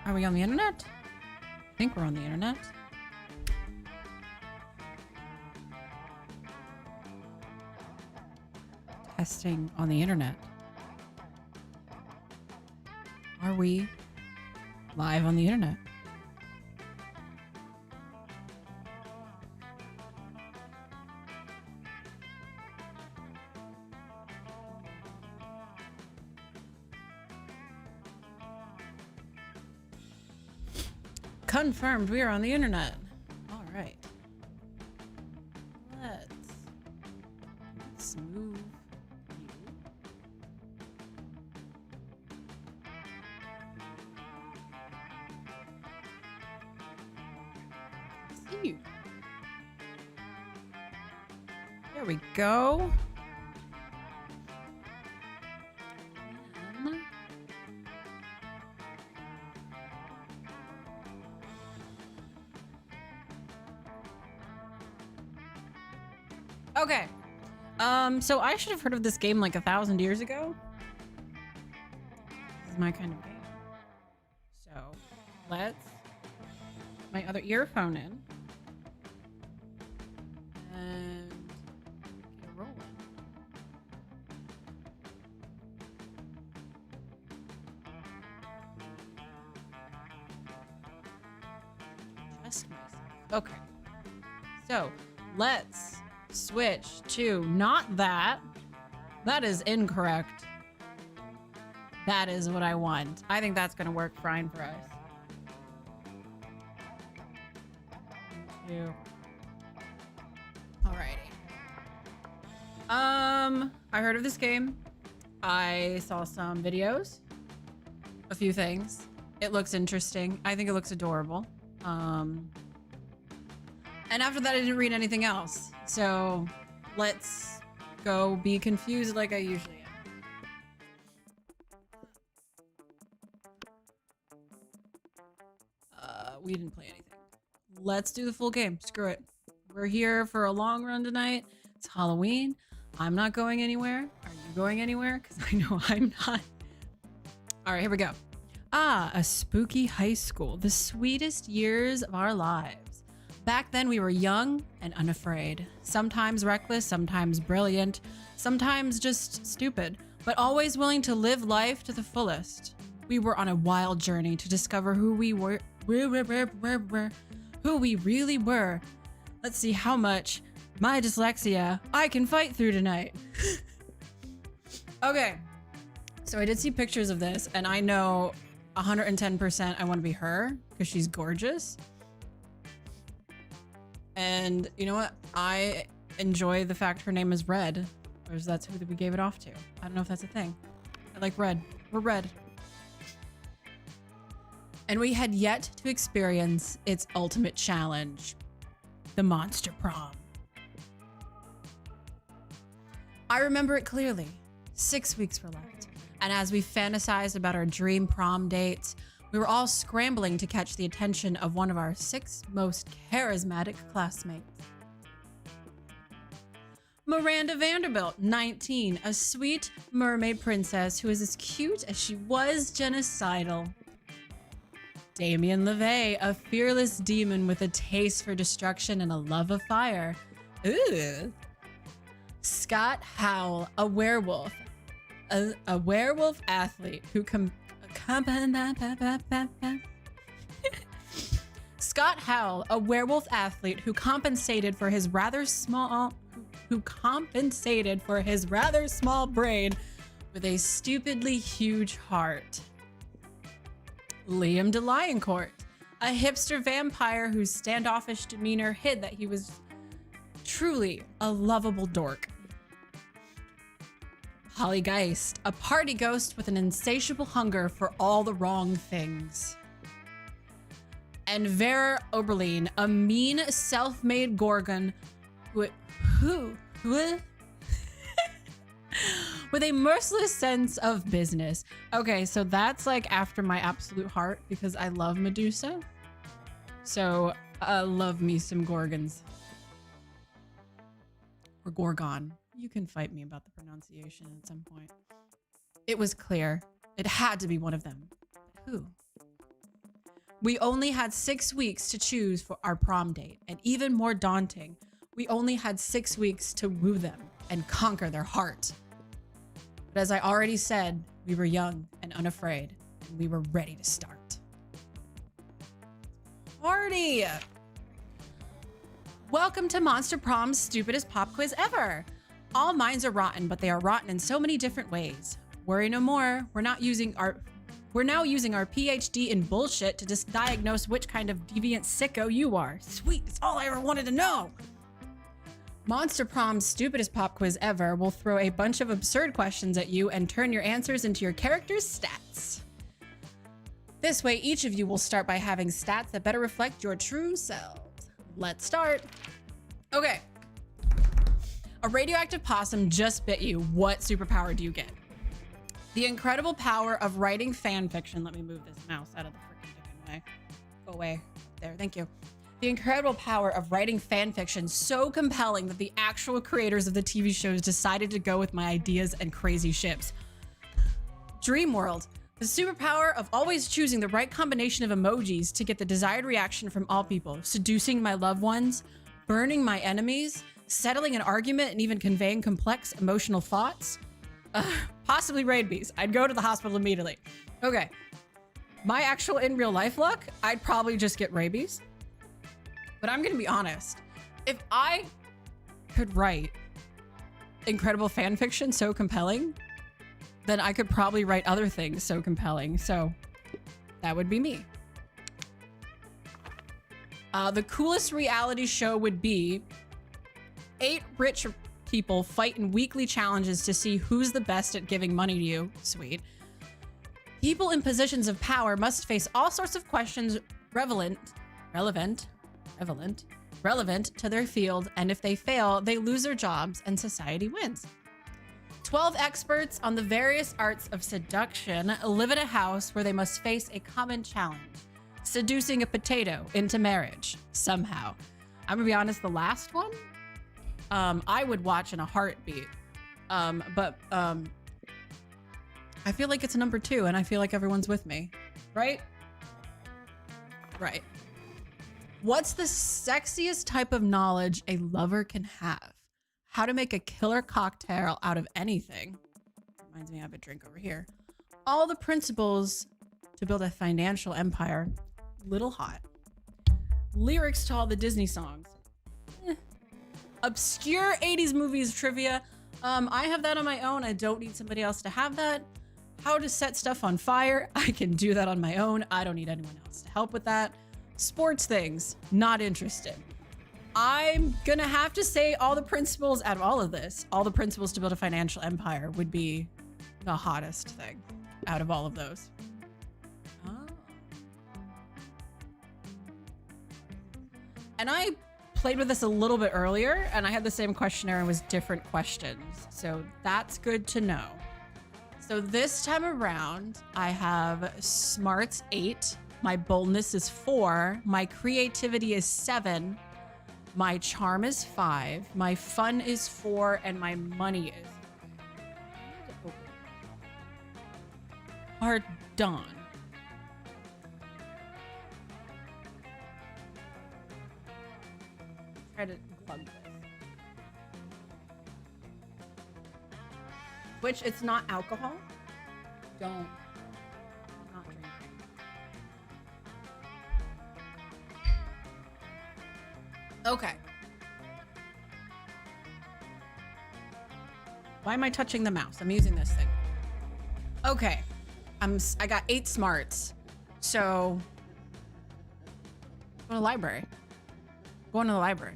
Are we on the internet? I think we're on the internet. Testing on the internet. Are we live on the internet? Confirmed we are on the internet. All right. Let's move you. See you. There we go. Okay. So I should have heard of this game like 1,000 years ago. This is my kind of game. So let's put my other earphone in and get it rolling. Adjust myself. Okay. So let's switch to not that. That is incorrect. That is what I want. I think that's gonna work fine for us. Two. Alrighty. I heard of this game. I saw some videos. A few things. It looks interesting. I think it looks adorable. And after that, I didn't read anything else. So let's go be confused like I usually am. We didn't play anything. Let's do the full game. Screw it. We're here for a long run tonight. It's Halloween. I'm not going anywhere. Are you going anywhere? Because I know I'm not. All right, here we go. A spooky high school. The sweetest years of our lives. Back then, we were young and unafraid. Sometimes reckless, sometimes brilliant, sometimes just stupid, but always willing to live life to the fullest. We were on a wild journey to discover who we were, who we really were. Let's see how much my dyslexia I can fight through tonight. Okay, so I did see pictures of this, and I know 110% I want to be her because she's gorgeous. And you know what? I enjoy the fact her name is Red, or that's who we gave it off to. I don't know if that's a thing. I like red. We're red. And we had yet to experience its ultimate challenge, the Monster Prom. I remember it clearly. 6 weeks were left. And as we fantasized about our dream prom dates, we were all scrambling to catch the attention of one of our 6 most charismatic classmates. Miranda Vanderbilt, 19, a sweet mermaid princess who is as cute as she was genocidal. Damien LeVay, a fearless demon with a taste for destruction and a love of fire. Ooh. Scott Howell, a werewolf. A werewolf athlete who Scott Howell, a werewolf athlete who compensated for his rather small brain with a stupidly huge heart. Liam DeLioncourt, a hipster vampire whose standoffish demeanor hid that he was truly a lovable dork. Holly Geist, a party ghost with an insatiable hunger for all the wrong things. And Vera Oberlin, a mean, self-made Gorgon who with a merciless sense of business. Okay, so that's like after my absolute heart because I love Medusa. So I love me some Gorgons. Or Gorgon. You can fight me about the pronunciation at some point. It was clear. It had to be one of them. Who? We only had 6 weeks to choose for our prom date, and even more daunting, we only had 6 weeks to woo them and conquer their heart. But as I already said, we were young and unafraid, and we were ready to start. Party! Welcome to Monster Prom's stupidest pop quiz ever. All minds are rotten, but they are rotten in so many different ways. Worry no more. We're now using our PhD in bullshit to just diagnose which kind of deviant sicko you are. Sweet, that's all I ever wanted to know. Monster Prom's stupidest pop quiz ever will throw a bunch of absurd questions at you and turn your answers into your character's stats. This way, each of you will start by having stats that better reflect your true selves. Let's start. Okay. A radioactive possum just bit you. What superpower do you get? The incredible power of writing fan fiction. Let me move this mouse out of the freaking way. Go away. There, thank you. The incredible power of writing fan fiction so compelling that the actual creators of the TV shows decided to go with my ideas and crazy ships. Dream World. The superpower of always choosing the right combination of emojis to get the desired reaction from all people. Seducing my loved ones, burning my enemies, settling an argument, and even conveying complex emotional thoughts. Possibly rabies. I'd go to the hospital immediately. Okay. My actual in real life luck, I'd probably just get rabies. But I'm gonna be honest. If I could write incredible fan fiction so compelling, then I could probably write other things so compelling. So that would be me. The coolest reality show would be 8 rich people fight in weekly challenges to see who's the best at giving money to you. Sweet. People in positions of power must face all sorts of questions relevant to their field, and if they fail, they lose their jobs and society wins. 12 experts on the various arts of seduction live in a house where they must face a common challenge: seducing a potato into marriage somehow. I'm gonna be honest, the last one, I would watch in a heartbeat. But I feel like it's number 2, and I feel like everyone's with me, right? Right. What's the sexiest type of knowledge a lover can have? How to make a killer cocktail out of anything. Reminds me, I have a drink over here. All the principles to build a financial empire. Little hot. Lyrics to all the Disney songs. Obscure 80s movies trivia. I have that on my own. I don't need somebody else to have that. How to set stuff on fire. I can do that on my own. I don't need anyone else to help with that. Sports things. Not interested. I'm gonna have to say all the principles out of all of this, all the principles to build a financial empire would be the hottest thing out of all of those. Oh. And I played with this a little bit earlier, and I had the same questionnaire and was different questions. So that's good to know. So this time around, I have smarts 8, my boldness is 4, my creativity is 7, my charm is 5, my fun is 4, and my money is... Pardon. Try to plug this. Which, it's not alcohol. Don't. Not drinking. Okay. Why am I touching the mouse? I'm using this thing. Okay. I got 8 smarts. So go to the library. Going to the library.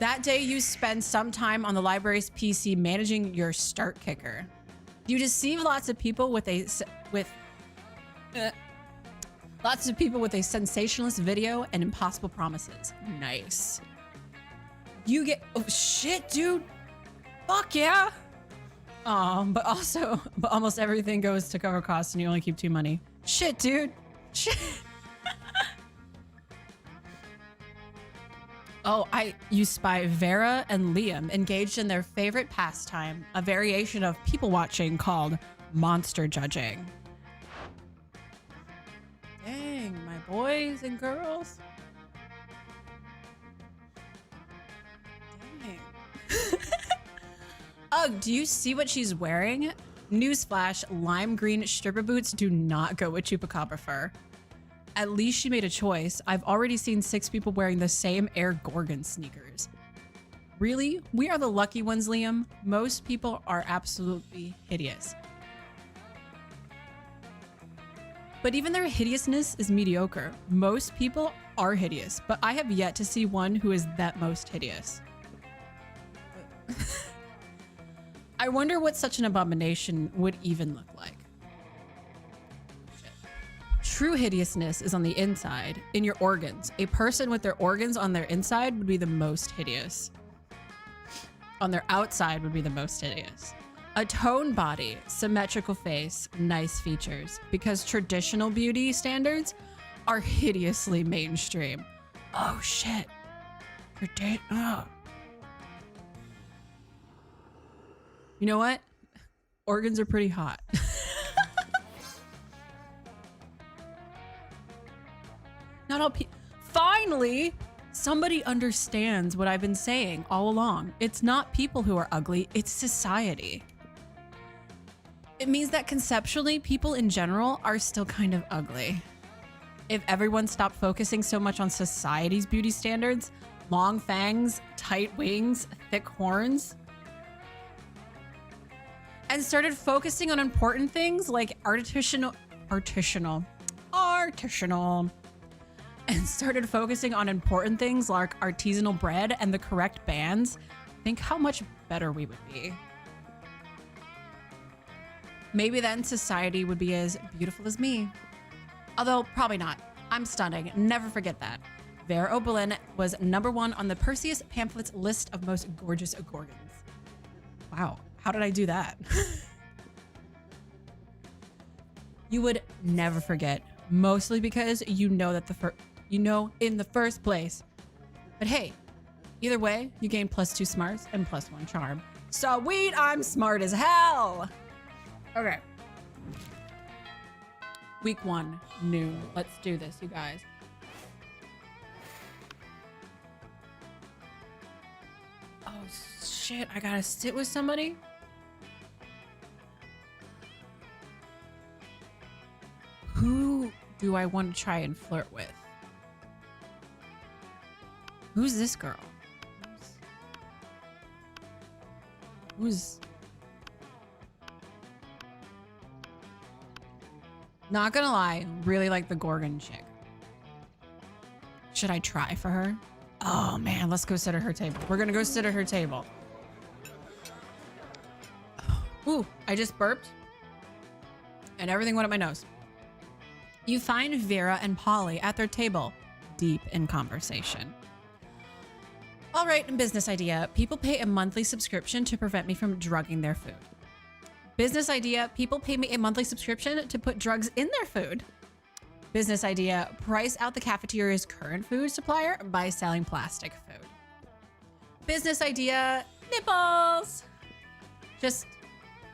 That day you spend some time on the library's PC managing your start kicker. You deceive lots of people with a sensationalist video and impossible promises. Nice. You get, oh shit, dude. Fuck yeah. But almost everything goes to cover costs and you only keep 2 money. Shit, dude. Shit. Oh, you spy Vera and Liam engaged in their favorite pastime, a variation of people watching called monster judging. boys and girls. Dang. Ugh, do you see what she's wearing? Newsflash, lime green stripper boots do not go with chupacabra fur. At least she made a choice. I've already seen 6 people wearing the same Air Gorgon sneakers. Really? We are the lucky ones, Liam. Most people are absolutely hideous. But even their hideousness is mediocre. Most people are hideous, but I have yet to see one who is that most hideous. I wonder what such an abomination would even look like. True hideousness is on the inside, in your organs. A person with their organs on their inside would be the most hideous. On their outside would be the most hideous. A toned body, symmetrical face, nice features. Because traditional beauty standards are hideously mainstream. Oh shit. Oh. You know what? Organs are pretty hot. Not all people. Finally, somebody understands what I've been saying all along. It's not people who are ugly, it's society. It means that conceptually, people in general are still kind of ugly. If everyone stopped focusing so much on society's beauty standards, long fangs, tight wings, thick horns, and started focusing on important things like artisanal, and started focusing on important things like artisanal bread and the correct bands, think how much better we would be. Maybe then society would be as beautiful as me. Although probably not. I'm stunning. Never forget that. Vera Oberlin was #1 on the Perseus pamphlet's list of most gorgeous gorgons. Wow, how did I do that? You would never forget, mostly because you know that in the first place. But hey, either way, you gain +2 smarts and +1 charm. Sweet, I'm smart as hell. Okay. Week 1, new. Let's do this, you guys. Oh shit, I gotta sit with somebody? Who do I want to try and flirt with? Who's this girl? Who's... Not gonna lie, really like the Gorgon chick. Should I try for her? Oh man, let's go sit at her table. We're gonna go sit at her table. Ooh, I just burped. And everything went up my nose. You find Vera and Polly at their table, deep in conversation. All right, business idea. People pay a monthly subscription to prevent me from drugging their food. Business idea. People pay me a monthly subscription to put drugs in their food. Business idea. Price out the cafeteria's current food supplier by selling plastic food. Business idea. Nipples. Just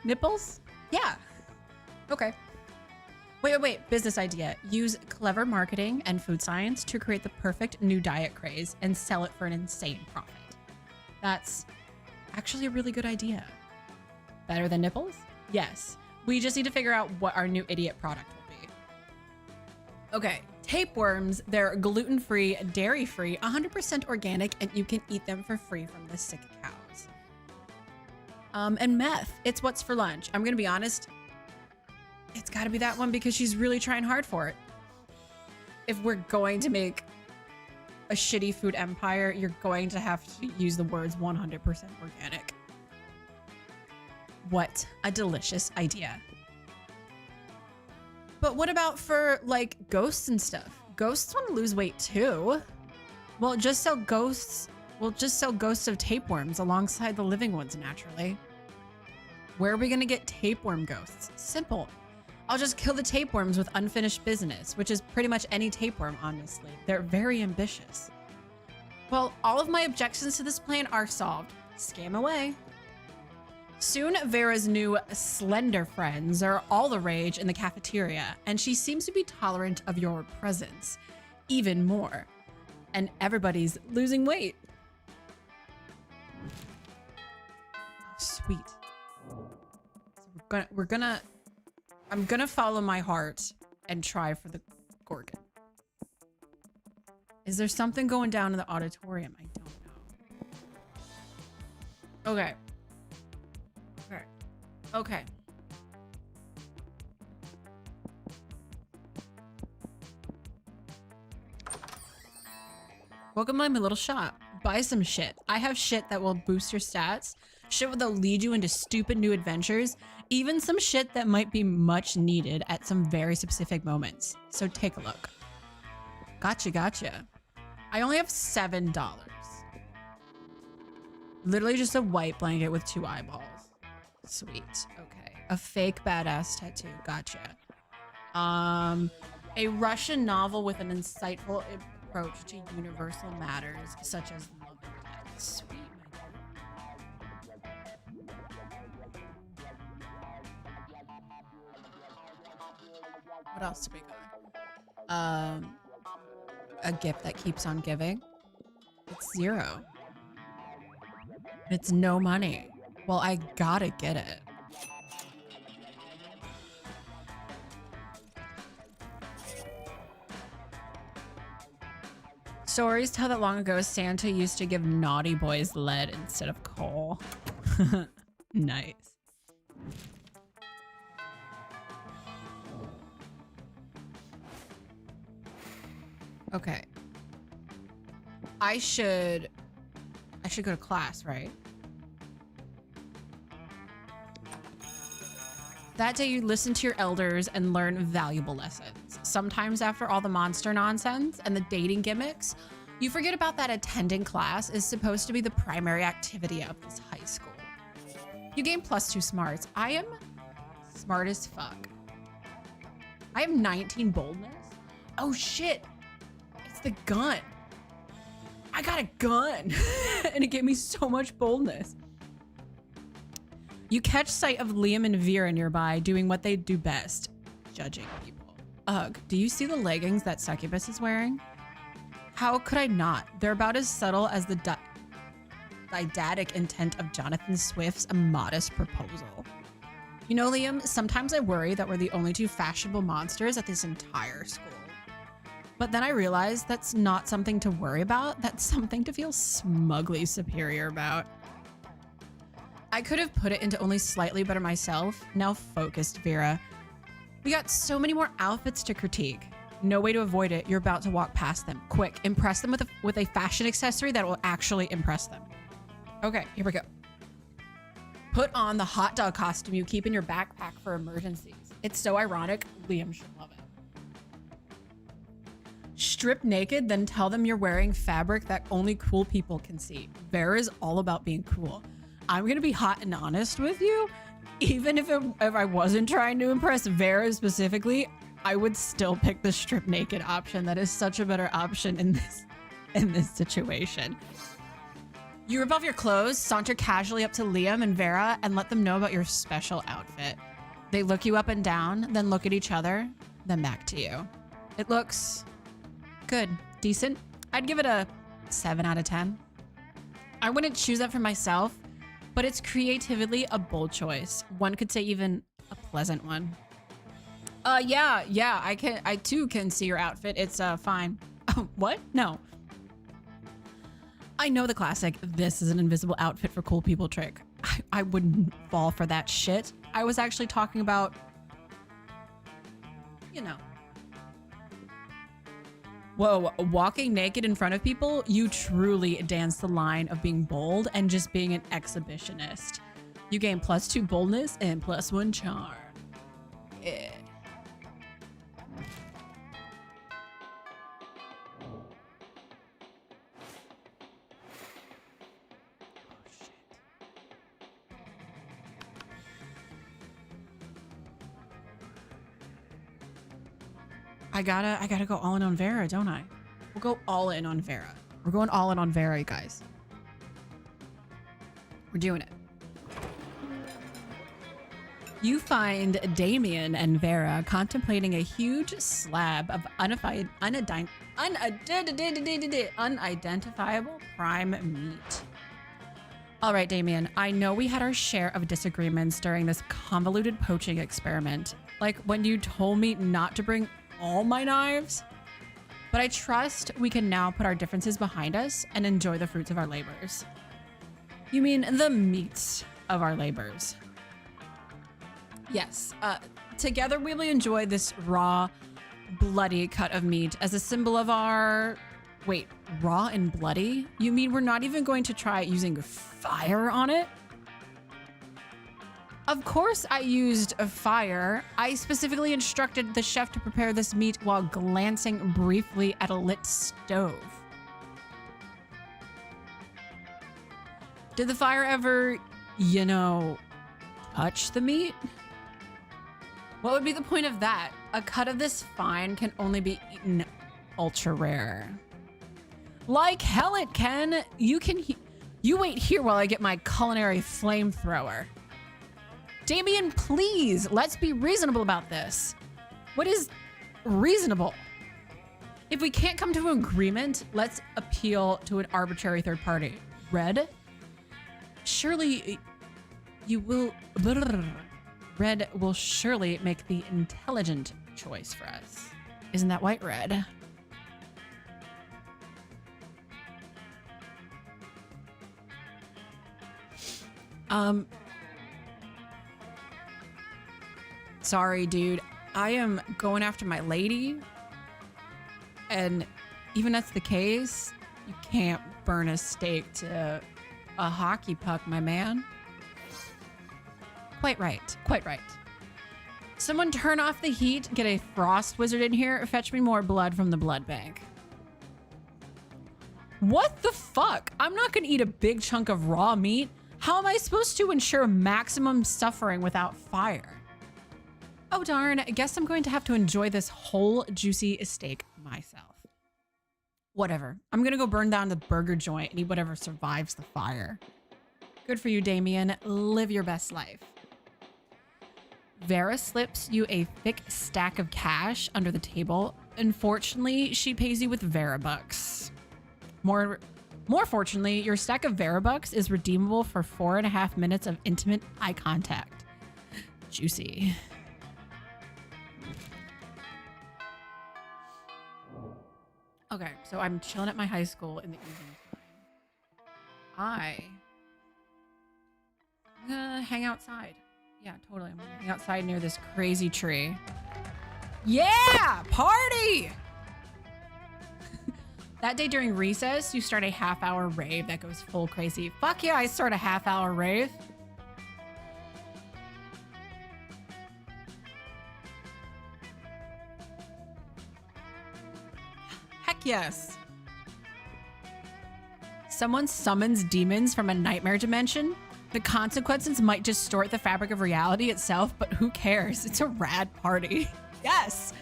nipples? Yeah. Okay. Wait. Business idea. Use clever marketing and food science to create the perfect new diet craze and sell it for an insane profit. That's actually a really good idea. Better than nipples? Yes. We just need to figure out what our new idiot product will be. Okay. Tapeworms. They're gluten-free, dairy-free, 100% organic, and you can eat them for free from the sick cows. And meth. It's what's for lunch. I'm going to be honest. It's got to be that one because she's really trying hard for it. If we're going to make a shitty food empire, you're going to have to use the words 100% organic. What a delicious idea. But what about for like ghosts and stuff? Ghosts want to lose weight too. Well, just sell ghosts. We'll just sell ghosts of tapeworms alongside the living ones naturally. Where are we going to get tapeworm ghosts? Simple. I'll just kill the tapeworms with unfinished business, which is pretty much any tapeworm, honestly. They're very ambitious. Well, all of my objections to this plan are solved. Scam away. Soon, Vera's new slender friends are all the rage in the cafeteria, and she seems to be tolerant of your presence even more. And everybody's losing weight. Oh, sweet. So I'm gonna follow my heart and try for the Gorgon. Is there something going down in the auditorium? I don't know. Okay. Okay. Okay. Welcome to my little shop. Buy some shit. I have shit that will boost your stats, shit that'll lead you into stupid new adventures, even some shit that might be much needed at some very specific moments. So take a look. Gotcha, gotcha. I only have $7. Literally just a white blanket with 2 eyeballs. Sweet. Okay. A fake badass tattoo. Gotcha. A Russian novel with an insightful approach to universal matters such as love and death. Sweet. What else do we got? A gift that keeps on giving. It's 0. It's no money. Well, I gotta get it. Stories tell that long ago Santa used to give naughty boys lead instead of coal. Nice. Okay. I should go to class, right? That day you listen to your elders and learn valuable lessons. Sometimes after all the monster nonsense and the dating gimmicks, you forget about that attending class is supposed to be the primary activity of this high school. You gain +2 smarts. I am smart as fuck. I have 19 boldness. Oh shit. It's the gun. I got a gun and it gave me so much boldness. You catch sight of Liam and Vera nearby doing what they do best, judging people. Ugh, do you see the leggings that Succubus is wearing? How could I not? They're about as subtle as the didactic intent of Jonathan Swift's A Modest Proposal. You know, Liam, sometimes I worry that we're the only 2 fashionable monsters at this entire school. But then I realized that's not something to worry about. That's something to feel smugly superior about. I could have put it into only slightly better myself. Now focused, Vera. We got so many more outfits to critique. No way to avoid it. You're about to walk past them. Quick, impress them with a fashion accessory that will actually impress them. Okay, here we go. Put on the hot dog costume you keep in your backpack for emergencies. It's so ironic. Liam should love it. Strip naked, then tell them you're wearing fabric that only cool people can see. Vera is all about being cool. I'm gonna be hot and honest with you. Even if I wasn't trying to impress Vera specifically, I would still pick the strip naked option. That is such a better option in this situation. You rip off your clothes, saunter casually up to Liam and Vera, and let them know about your special outfit. They look you up and down, then look at each other, then back to you. It looks good, decent. I'd give it a 7 out of 10. I wouldn't choose that for myself, but it's creatively a bold choice. One could say even a pleasant one. Yeah, I too can see your outfit. It's fine. Oh, what? No. I know the classic, this is an invisible outfit for cool people trick. I wouldn't fall for that shit. I was actually talking about, you know. Whoa, walking naked in front of people, you truly dance the line of being bold and just being an exhibitionist. You gain +2 boldness and +1 charm. Yeah. I gotta go all in on Vera, don't I? We'll go all in on Vera. We're going all in on Vera, you guys. We're doing it. You find Damien and Vera contemplating a huge slab of unidentifiable prime meat. All right, Damien, I know we had our share of disagreements during this convoluted poaching experiment, like when you told me not to bring all my knives, but I trust we can now put our differences behind us and enjoy the fruits of our labors. You mean the meats of our labors? Yes, together we will enjoy this raw, bloody cut of meat as a symbol of our... Wait, raw and bloody? You mean we're not even going to try using fire on it? Of course I used a fire. I specifically instructed the chef to prepare this meat while glancing briefly at a lit stove. Did the fire ever, you know, touch the meat? What would be the point of that? A cut of this fine can only be eaten ultra rare. Like hell it can. You wait here while I get my culinary flamethrower. Damien, please, let's be reasonable about this. What is reasonable? If we can't come to an agreement, let's appeal to an arbitrary third party. Red? Surely you will... Red will surely make the intelligent choice for us. Isn't that white, Red? Sorry, dude. I am going after my lady. And even if that's the case, you can't burn a steak to a hockey puck, my man. Quite right. Quite right. Someone turn off the heat, get a frost wizard in here, fetch me more blood from the blood bank. What the fuck? I'm not gonna eat a big chunk of raw meat. How am I supposed to ensure maximum suffering without fire? Oh darn, I guess I'm going to have to enjoy this whole juicy steak myself. Whatever. I'm gonna go burn down the burger joint and eat whatever survives the fire. Good for you, Damien. Live your best life. Vera slips you a thick stack of cash under the table. Unfortunately, she pays you with Vera bucks. More fortunately, your stack of Vera bucks is redeemable for 4.5 minutes of intimate eye contact. Juicy. Okay, so I'm chilling at my high school in the evening time. I'm gonna hang outside. Yeah, totally. I'm gonna hang outside near this crazy tree. Yeah! Party! That day during recess, you start a half-hour rave that goes full crazy. Fuck yeah, I start a half-hour rave. Heck yes. Someone summons demons from a nightmare dimension. The consequences might distort the fabric of reality itself, but who cares? It's a rad party. Yes.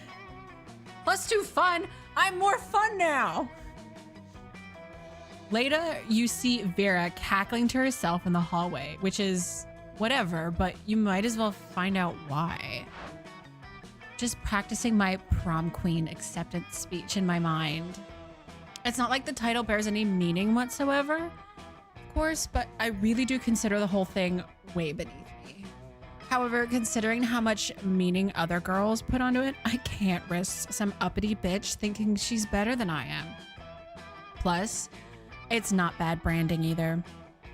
Let's do fun. I'm more fun now. Later, you see Vera cackling to herself in the hallway, which is whatever, but you might as well find out why. Just practicing my prom queen acceptance speech in my mind. It's not like the title bears any meaning whatsoever, of course, but I really do consider the whole thing way beneath me. However, considering how much meaning other girls put onto it, I can't risk some uppity bitch thinking she's better than I am. Plus, it's not bad branding either.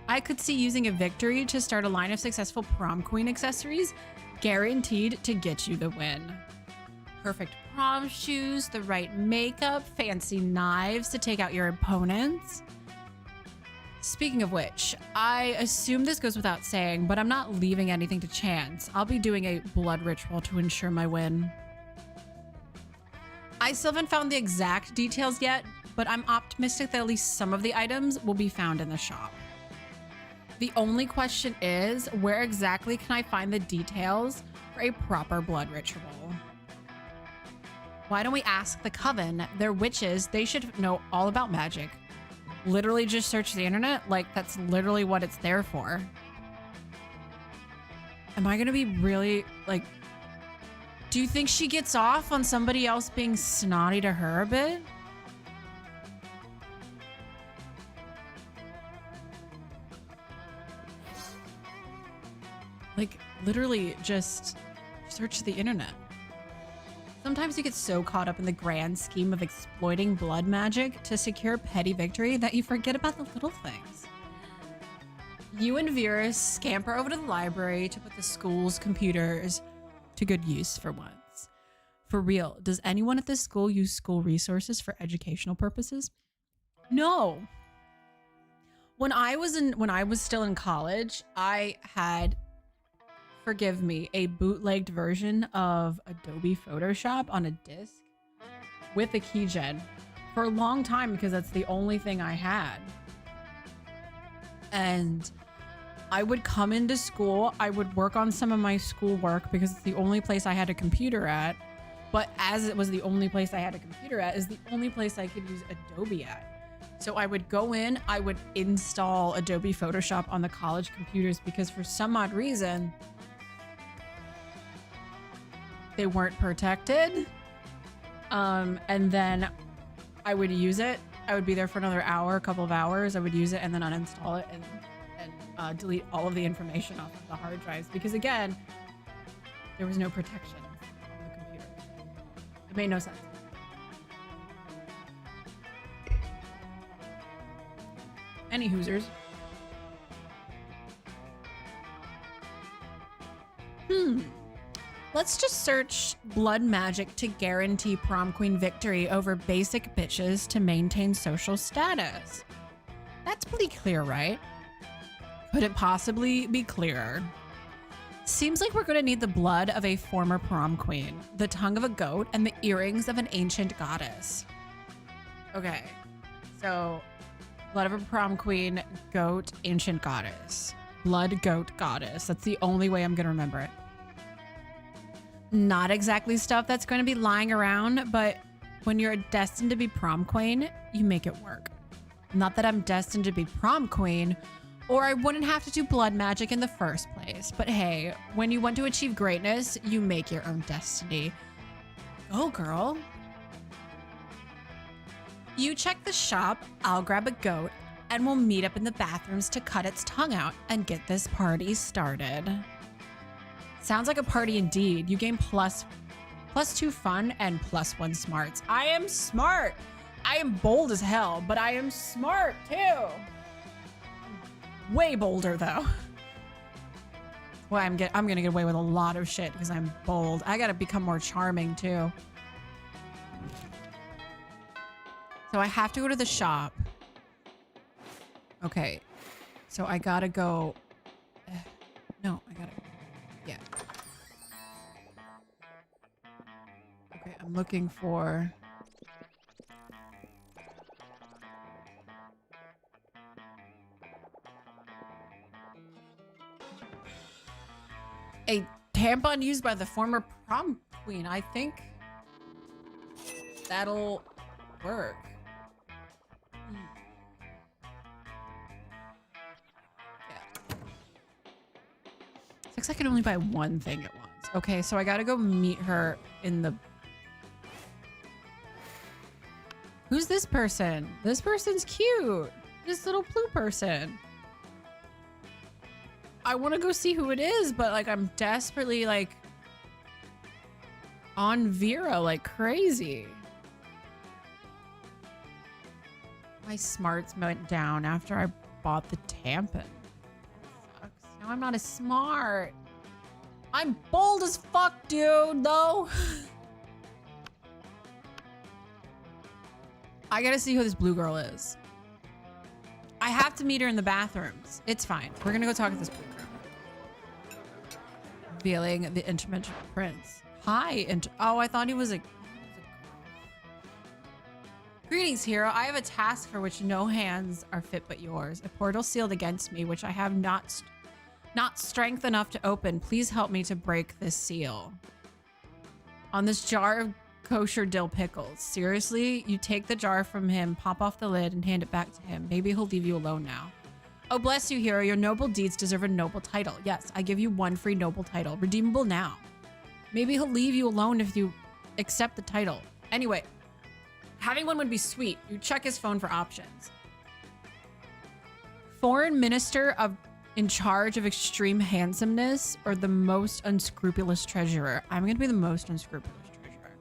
I could see using a victory to start a line of successful prom queen accessories, guaranteed to get you the win. Perfect prom shoes, the right makeup, fancy knives to take out your opponents. Speaking of which, I assume this goes without saying, but I'm not leaving anything to chance. I'll be doing a blood ritual to ensure my win. I still haven't found the exact details yet, but I'm optimistic that at least some of the items will be found in the shop. The only question is, where exactly can I find the details for a proper blood ritual? Why don't we ask the Coven? They're witches. They should know all about magic. Literally just search the internet. Like, that's literally what it's there for. Am I gonna be really, like, do you think she gets off on somebody else being snotty to her a bit? Like, literally just search the internet. Sometimes you get so caught up in the grand scheme of exploiting blood magic to secure petty victory that you forget about the little things. You and Vera scamper over to the library to put the school's computers to good use for once. For real, does anyone at this school use school resources for educational purposes? No. When I was still in college, I had, forgive me, a bootlegged version of Adobe Photoshop on a disc with a keygen for a long time because that's the only thing I had. And I would come into school, I would work on some of my schoolwork because it's the only place I had a computer at. But as it was the only place I had a computer at, is the only place I could use Adobe at. So I would go in, I would install Adobe Photoshop on the college computers because for some odd reason, they weren't protected. And then I would use it. I would be there for another hour, a couple of hours. I would use it and then uninstall it and delete all of the information off of the hard drives because, again, there was no protection on the computer. It made no sense. Any Hoosers. Let's just search blood magic to guarantee prom queen victory over basic bitches to maintain social status. That's pretty clear, right? Could it possibly be clearer? Seems like we're going to need the blood of a former prom queen, the tongue of a goat, and the earrings of an ancient goddess. Okay, so blood of a prom queen, goat, ancient goddess. Blood, goat, goddess. That's the only way I'm going to remember it. Not exactly stuff that's going to be lying around, but when you're destined to be prom queen, you make it work. Not that I'm destined to be prom queen, or I wouldn't have to do blood magic in the first place. But hey, when you want to achieve greatness, you make your own destiny. Go, girl. You check the shop, I'll grab a goat, and we'll meet up in the bathrooms to cut its tongue out and get this party started. Sounds like a party indeed. You gain plus 2 fun and +1 smarts. I am smart. I am bold as hell, but I am smart too. Way bolder though. Well, I'm gonna get away with a lot of shit because I'm bold. I gotta become more charming too. So I have to go to the shop. Okay, so I gotta go. No, I gotta. Yeah. Okay, I'm looking for. A tampon used by the former prom queen. I think that'll work. Yeah. Looks like I can only buy one thing at once. Okay, so I gotta go meet her in the... Who's this person? This person's cute. This little blue person. I want to go see who it is, but like I'm desperately like on Vera like crazy. My smarts went down after I bought the tampon. That sucks. Now I'm not as smart. I'm bold as fuck, dude, though. I gotta see who this blue girl is. I have to meet her in the bathrooms. It's fine. We're gonna go talk to this blue girl. Revealing the interdimensional prince. Hi, oh, I thought he was a... Greetings, hero. I have a task for which no hands are fit but yours. A portal sealed against me, which I have not strength enough to open. Please help me to break this seal. On this jar of kosher dill pickles. Seriously? You take the jar from him, pop off the lid, and hand it back to him. Maybe he'll leave you alone now. Oh, bless you, hero. Your noble deeds deserve a noble title. Yes, I give you one free noble title. Redeemable now. Maybe he'll leave you alone if you accept the title. Anyway, having one would be sweet. You check his phone for options. Foreign minister in charge of extreme handsomeness or the most unscrupulous treasurer. I'm going to be the most unscrupulous treasurer.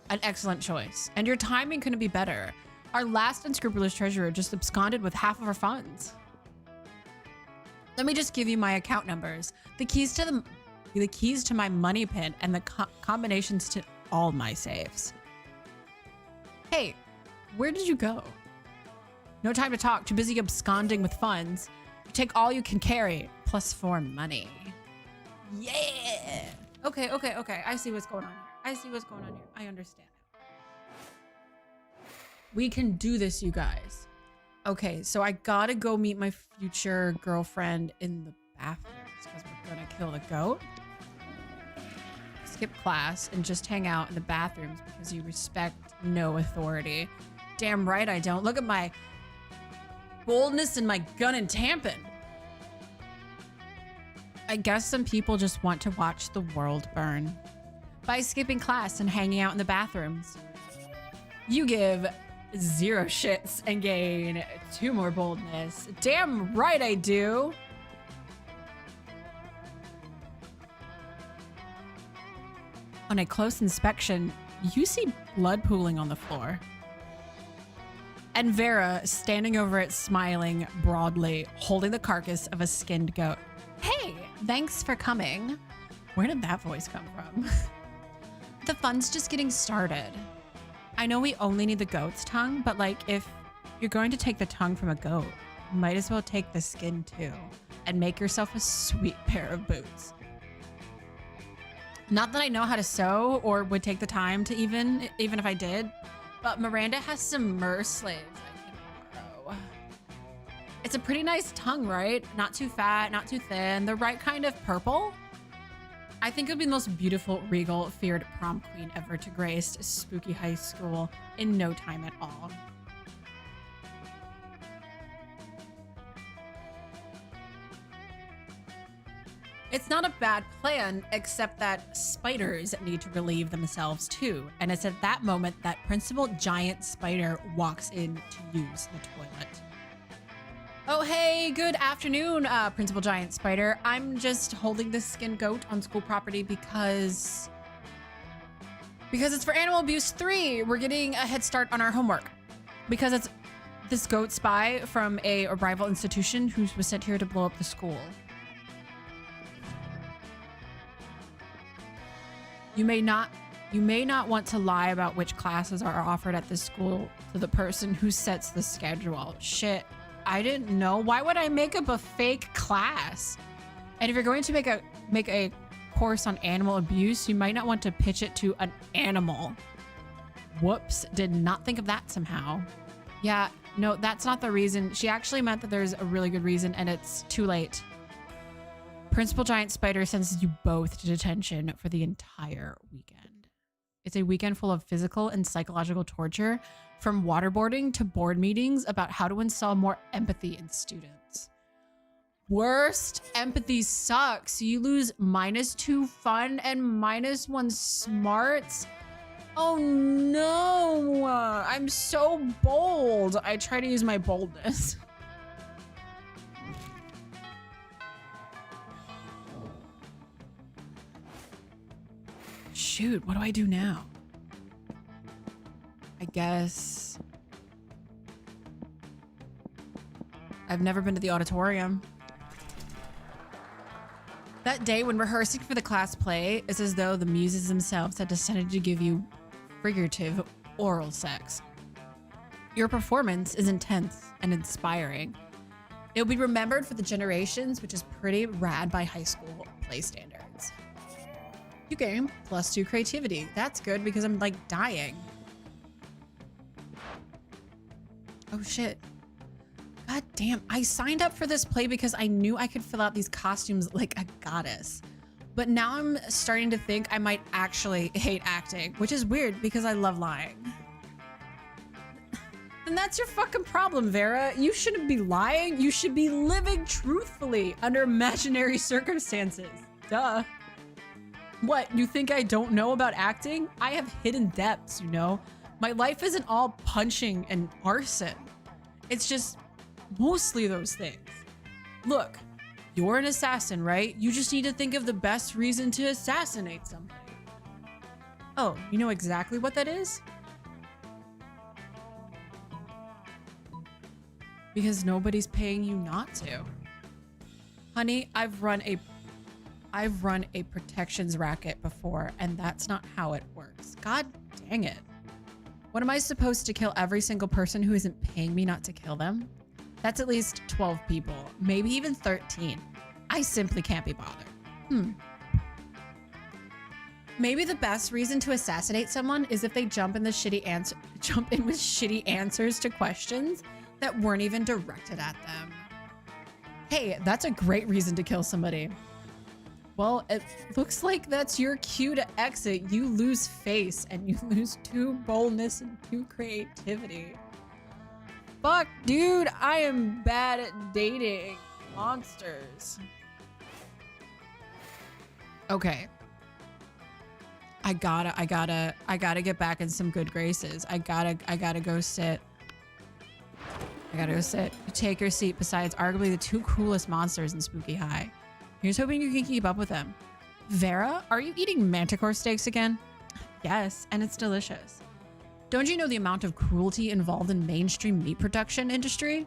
An excellent choice. And your timing couldn't be better. Our last unscrupulous treasurer just absconded with half of our funds. Let me just give you my account numbers, the keys to my money pit, and the combinations to all my safes. Hey, where did you go? No time to talk. Too busy absconding with funds. You take all you can carry, plus 4 money. Yeah. Okay. I see what's going on here. I understand. We can do this, you guys. Okay, so I gotta go meet my future girlfriend in the bathrooms because we're gonna kill the goat. Skip class and just hang out in the bathrooms because you respect no authority. Damn right I don't. Look at my boldness and my gun and tampon. I guess some people just want to watch the world burn. By skipping class and hanging out in the bathrooms. You give 0 shits and gain 2 more boldness. Damn right I do. On a close inspection, you see blood pooling on the floor. And Vera standing over it, smiling broadly, holding the carcass of a skinned goat. Hey, thanks for coming. Where did that voice come from? The fun's just getting started. I know we only need the goat's tongue, but like if you're going to take the tongue from a goat, you might as well take the skin too and make yourself a sweet pair of boots. Not that I know how to sew or would take the time to even if I did, but Miranda has some mer slaves I can borrow. It's a pretty nice tongue, right? Not too fat, not too thin, the right kind of purple. I think it would be the most beautiful, regal, feared prom queen ever to grace spooky high school in no time at all. It's not a bad plan, except that spiders need to relieve themselves too. And it's at that moment that Principal Giant Spider walks in to use the toilet. Oh, hey, good afternoon, Principal Giant Spider. I'm just holding this skinned goat on school property because it's for Animal Abuse 3. We're getting a head start on our homework because it's this goat spy from a rival institution who was sent here to blow up the school. You may not want to lie about which classes are offered at this school to the person who sets the schedule. Shit. I didn't know. Why would I make up a fake class? And if you're going to make a course on animal abuse, you might not want to pitch it to an animal. Whoops, did not think of that somehow. Yeah, no, that's not the reason. She actually meant that there's a really good reason and it's too late. Principal Giant Spider sentences you both to detention for the entire weekend. It's a weekend full of physical and psychological torture, from waterboarding to board meetings about how to install more empathy in students. Worst, empathy sucks. You lose -2 fun and -1 smarts. Oh no, I'm so bold. I try to use my boldness. Shoot, what do I do now? I guess I've never been to the auditorium. That day when rehearsing for the class play, it's as though the muses themselves had decided to give you figurative oral sex. Your performance is intense and inspiring. It'll be remembered for the generations, which is pretty rad by high school play standards. You gain +2 creativity. That's good because I'm like dying. Oh shit. God damn, I signed up for this play because I knew I could fill out these costumes like a goddess. But now I'm starting to think I might actually hate acting, which is weird because I love lying. then that's your fucking problem, Vera. You shouldn't be lying. You should be living truthfully under imaginary circumstances. Duh. What, you think I don't know about acting? I have hidden depths, you know? My life isn't all punching and arson. It's just mostly those things. Look, you're an assassin, right? You just need to think of the best reason to assassinate somebody. Oh, you know exactly what that is? Because nobody's paying you not to. Honey, I've run a protections racket before, and that's not how it works. God dang it. What, am I supposed to kill every single person who isn't paying me not to kill them? That's at least 12 people, maybe even 13. I simply can't be bothered. Maybe the best reason to assassinate someone is if they jump in with shitty answers to questions that weren't even directed at them. Hey, that's a great reason to kill somebody. Well, it looks like that's your cue to exit. You lose face and you lose 2 boldness and 2 creativity. Fuck, dude, I am bad at dating monsters. Okay. I gotta get back in some good graces. I gotta go sit. You take your seat besides arguably the 2 coolest monsters in Spooky High. Here's hoping you can keep up with them. Vera, are you eating manticore steaks again? Yes, and it's delicious. Don't you know the amount of cruelty involved in mainstream meat production industry?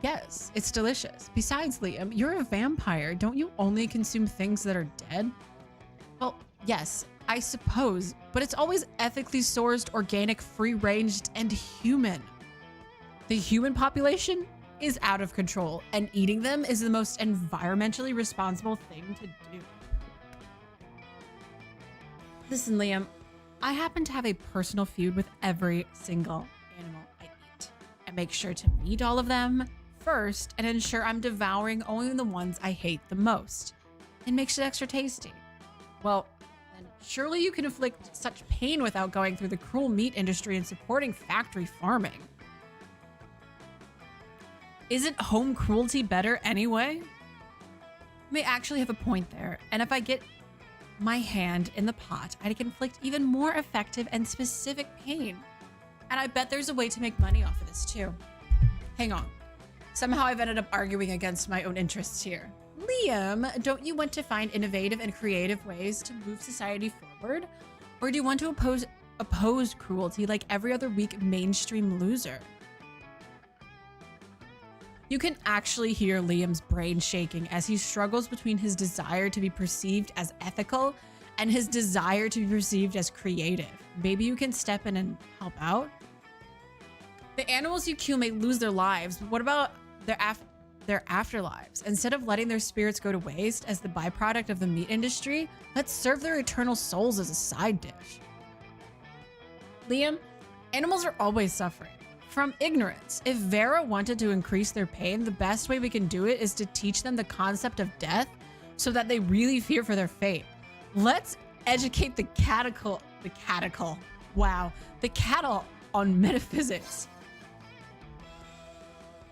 Yes, it's delicious. Besides, Liam, you're a vampire. Don't you only consume things that are dead? Well, yes, I suppose, but it's always ethically sourced, organic, free-ranged, and human. The human population is out of control, and eating them is the most environmentally responsible thing to do. Listen, Liam, I happen to have a personal feud with every single animal I eat. I make sure to meet all of them first and ensure I'm devouring only the ones I hate the most. It makes it extra tasty. Well, then surely you can inflict such pain without going through the cruel meat industry and supporting factory farming. Isn't home cruelty better anyway? You may actually have a point there, and if I get my hand in the pot, I can inflict even more effective and specific pain. And I bet there's a way to make money off of this too. Hang on. Somehow I've ended up arguing against my own interests here. Liam, don't you want to find innovative and creative ways to move society forward? Or do you want to oppose cruelty like every other weak mainstream loser? You can actually hear Liam's brain shaking as he struggles between his desire to be perceived as ethical and his desire to be perceived as creative. Maybe you can step in and help out? The animals you kill may lose their lives, but what about their afterlives? Instead of letting their spirits go to waste as the byproduct of the meat industry, let's serve their eternal souls as a side dish. Liam, animals are always suffering. From ignorance. If Vera wanted to increase their pain, the best way we can do it is to teach them the concept of death so that they really fear for their fate. Let's educate the cattle on metaphysics.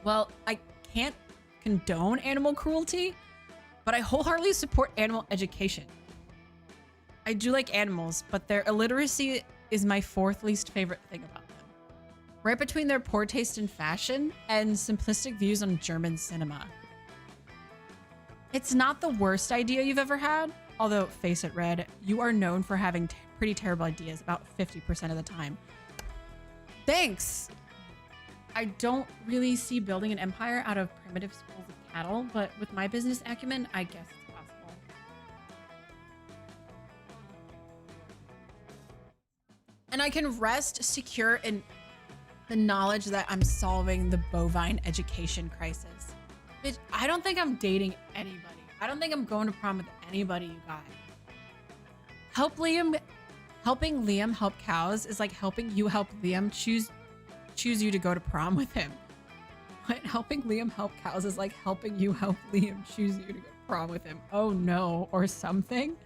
Well, I can't condone animal cruelty, but I wholeheartedly support animal education. I do like animals, but their illiteracy is my 4th least favorite thing about them. Right between their poor taste in fashion and simplistic views on German cinema. It's not the worst idea you've ever had, although, face it, Red, you are known for having pretty terrible ideas about 50% of the time. Thanks! I don't really see building an empire out of primitive schools of cattle, but with my business acumen, I guess it's possible. And I can rest secure in the knowledge that I'm solving the bovine education crisis. Bitch, I don't think I'm dating anybody. I don't think I'm going to prom with anybody, you guys. Helping Liam help cows is like helping you help Liam choose you to go to prom with him. But helping Liam help cows is like helping you help Liam choose you to go to prom with him. Oh no, or something.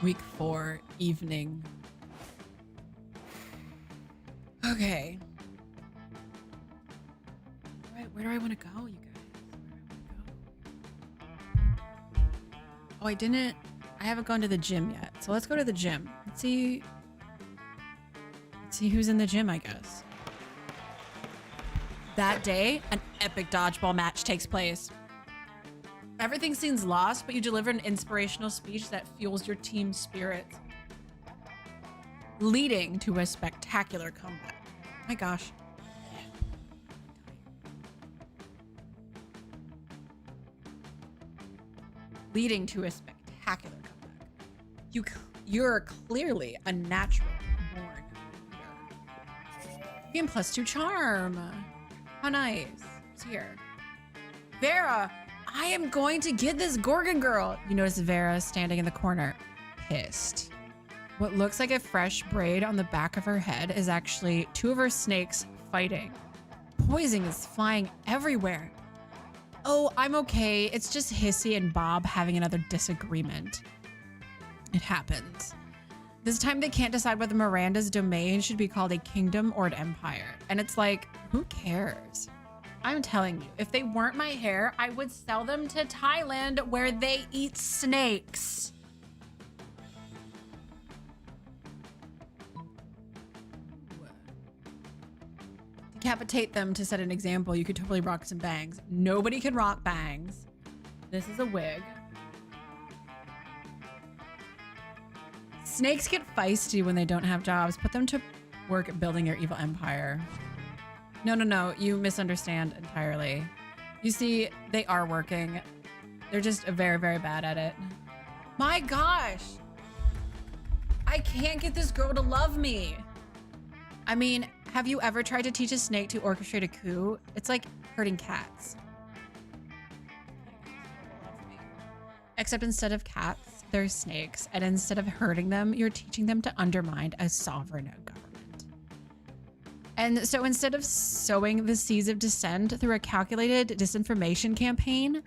Week 4, evening. Okay. Where do I want to go, you guys? Oh, I haven't gone to the gym yet. So let's go to the gym. Let's see who's in the gym, I guess. That day, an epic dodgeball match takes place. Everything seems lost, but you deliver an inspirational speech that fuels your team's spirit, leading to a spectacular comeback. My gosh. Leading to a spectacular comeback. You're clearly a natural born leader. You gain +2 charm. How nice. It's here. Vera, I am going to get this Gorgon girl. You notice Vera standing in the corner, pissed. What looks like a fresh braid on the back of her head is actually 2 of her snakes fighting. Poison is flying everywhere. Oh, I'm okay. It's just Hissy and Bob having another disagreement. It happens. This time they can't decide whether Miranda's domain should be called a kingdom or an empire. And it's like, who cares? I'm telling you, if they weren't my hair, I would sell them to Thailand where they eat snakes. Decapitate them to set an example. You could totally rock some bangs. Nobody can rock bangs. This is a wig. Snakes get feisty when they don't have jobs. Put them to work at building your evil empire. No. You misunderstand entirely. You see, they are working. They're just very, very bad at it. My gosh. I can't get this girl to love me. I mean, have you ever tried to teach a snake to orchestrate a coup? It's like herding cats. Except instead of cats, they're snakes. And instead of herding them, you're teaching them to undermine a sovereign government. And so instead of sowing the seeds of dissent through a calculated disinformation campaign,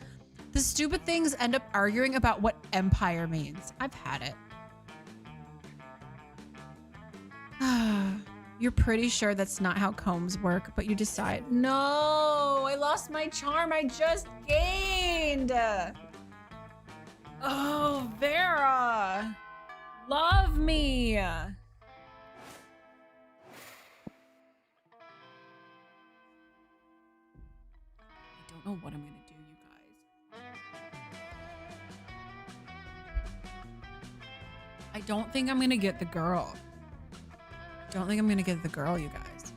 the stupid things end up arguing about what empire means. I've had it. You're pretty sure that's not how combs work, but you decide, no, I lost my charm I just gained. Oh, Vera, love me. I don't know what I'm gonna do, you guys. I don't think I'm gonna get the girl. Don't think I'm gonna get the girl, you guys.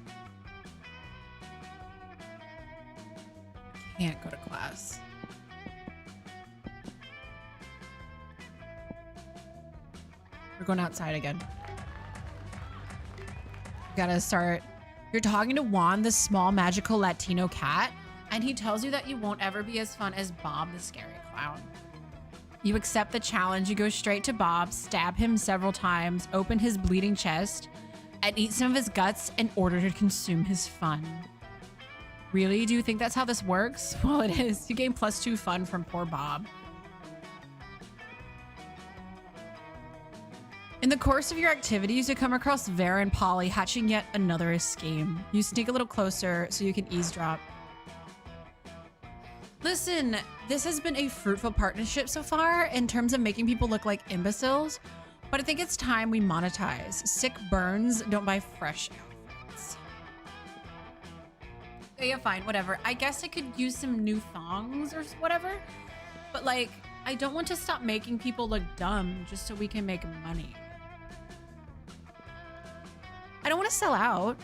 Can't go to class. We're going outside again. Gotta start. You're talking to Juan, the small magical Latino cat, and he tells you that you won't ever be as fun as Bob, the scary clown. You accept the challenge. You go straight to Bob, stab him several times, open his bleeding chest, and eat some of his guts in order to consume his fun. Really? Do you think that's how this works? Well, it is. You gain +2 fun from poor Bob. In the course of your activities, you come across Vera and Polly hatching yet another scheme. You sneak a little closer so you can eavesdrop. Listen, this has been a fruitful partnership so far in terms of making people look like imbeciles, but I think it's time we monetize. Sick burns don't buy fresh outfits. Okay, yeah, fine, whatever. I guess I could use some new thongs or whatever, but like, I don't want to stop making people look dumb just so we can make money. I don't want to sell out.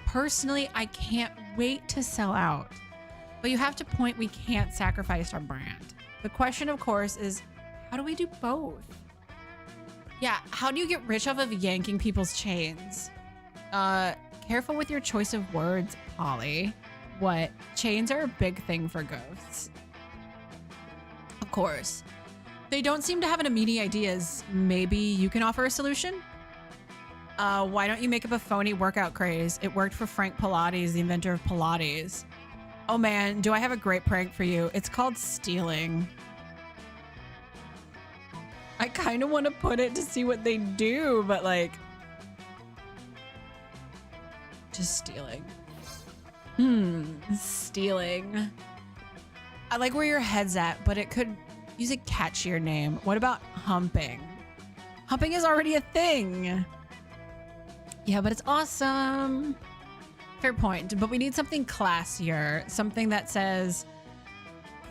Personally, I can't wait to sell out. But you have to point we can't sacrifice our brand. The question, of course, is how do we do both? Yeah, how do you get rich off of yanking people's chains? Careful with your choice of words, Polly. What? Chains are a big thing for ghosts. Of course. They don't seem to have an immediate ideas. Maybe you can offer a solution? Why don't you make up a phony workout craze? It worked for Frank Pilates, the inventor of Pilates. Oh man, do I have a great prank for you? It's called stealing. I kind of want to put it to see what they do, but like, Just stealing. Stealing. I like where your head's at, but it could use a catchier name. What about humping? Humping is already a thing. Yeah, but it's awesome. Fair point, but we need something classier. Something that says,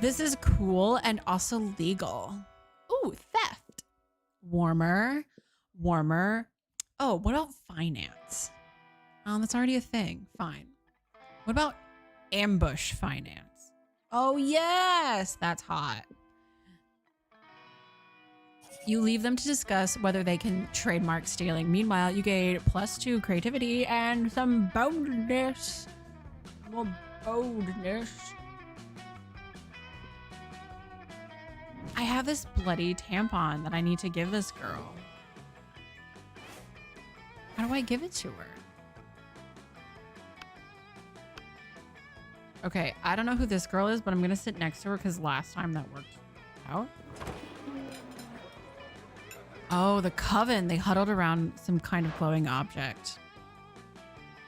this is cool and also legal. Ooh, theft. Warmer. Oh, what about finance? That's already a thing. Fine. What about ambush finance? Oh, yes, that's hot. You leave them to discuss whether they can trademark stealing. Meanwhile, you gain +2 creativity and some boldness. More boldness. I have this bloody tampon that I need to give this girl. How do I give it to her? Okay, I don't know who this girl is, but I'm gonna sit next to her because last time that worked out. Oh, the coven. They huddled around some kind of glowing object.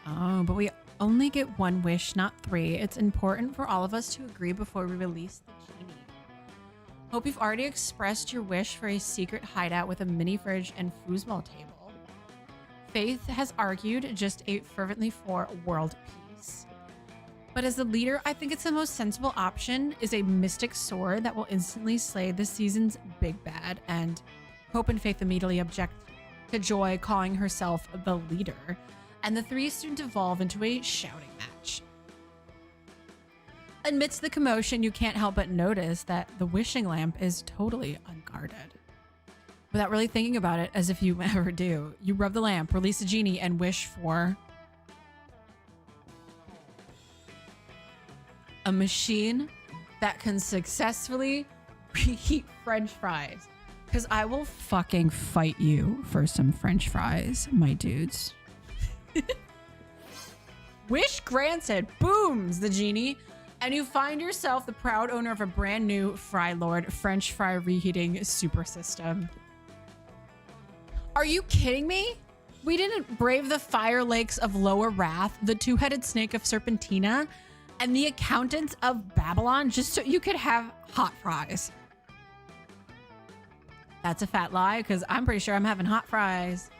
Oh, but we only get 1 wish, not 3. It's important for all of us to agree before we release the genie. Hope you've already expressed your wish for a secret hideout with a mini fridge and foosball table. Faith has argued just a fervently for world peace. But as the leader, I think it's the most sensible option is a mystic sword that will instantly slay this season's big bad, and Hope and Faith immediately object to Joy calling herself the leader, and the 3 soon devolve into a shouting match. Amidst the commotion, you can't help but notice that the wishing lamp is totally unguarded. Without really thinking about it, as if you ever do, you rub the lamp, release the genie, and wish for a machine that can successfully reheat French fries. Because I will fucking fight you for some French fries, my dudes. Wish granted. Booms the genie. And you find yourself the proud owner of a brand new Fry Lord French fry reheating super system. Are you kidding me? We didn't brave the fire lakes of Lower Wrath, the 2-headed snake of Serpentina, and the accountants of Babylon just so you could have hot fries. That's a fat lie, because I'm pretty sure I'm having hot fries.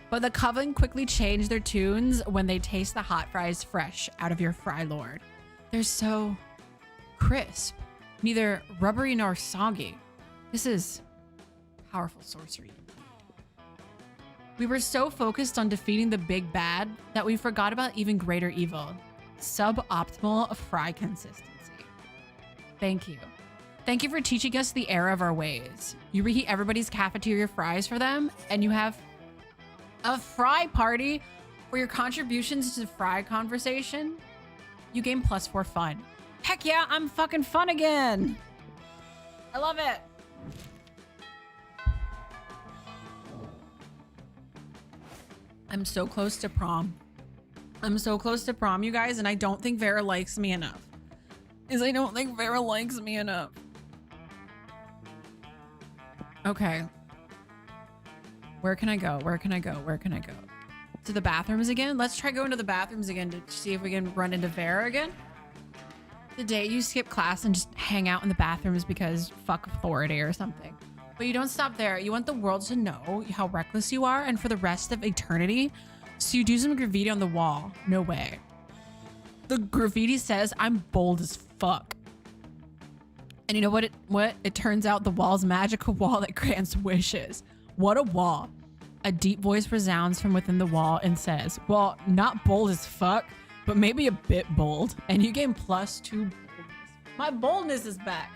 But the coven quickly change their tunes when they taste the hot fries fresh out of your Fry Lord. They're so crisp, neither rubbery nor soggy. This is powerful sorcery. We were so focused on defeating the big bad that we forgot about even greater evil. Suboptimal fry consistency. Thank you. Thank you for teaching us the error of our ways. You reheat everybody's cafeteria fries for them, and you have a fry party for your contributions to the fry conversation. You gain +4 fun. Heck yeah, I'm fucking fun again. I love it. I'm so close to prom. I'm so close to prom, you guys, and I don't think Vera likes me enough. I don't think Vera likes me enough. Okay. Where can I go? Where can I go? Where can I go? To the bathrooms again? Let's try going to the bathrooms again to see if we can run into Vera again. The day you skip class and just hang out in the bathrooms because fuck authority or something. But you don't stop there. You want the world to know how reckless you are and for the rest of eternity. So you do some graffiti on the wall. No way. The graffiti says, I'm bold as fuck. And you know what? It turns out the wall's magical wall that grants wishes. What a wall. A deep voice resounds from within the wall and says, well, not bold as fuck, but maybe a bit bold. And you gain +2 boldness. My boldness is back.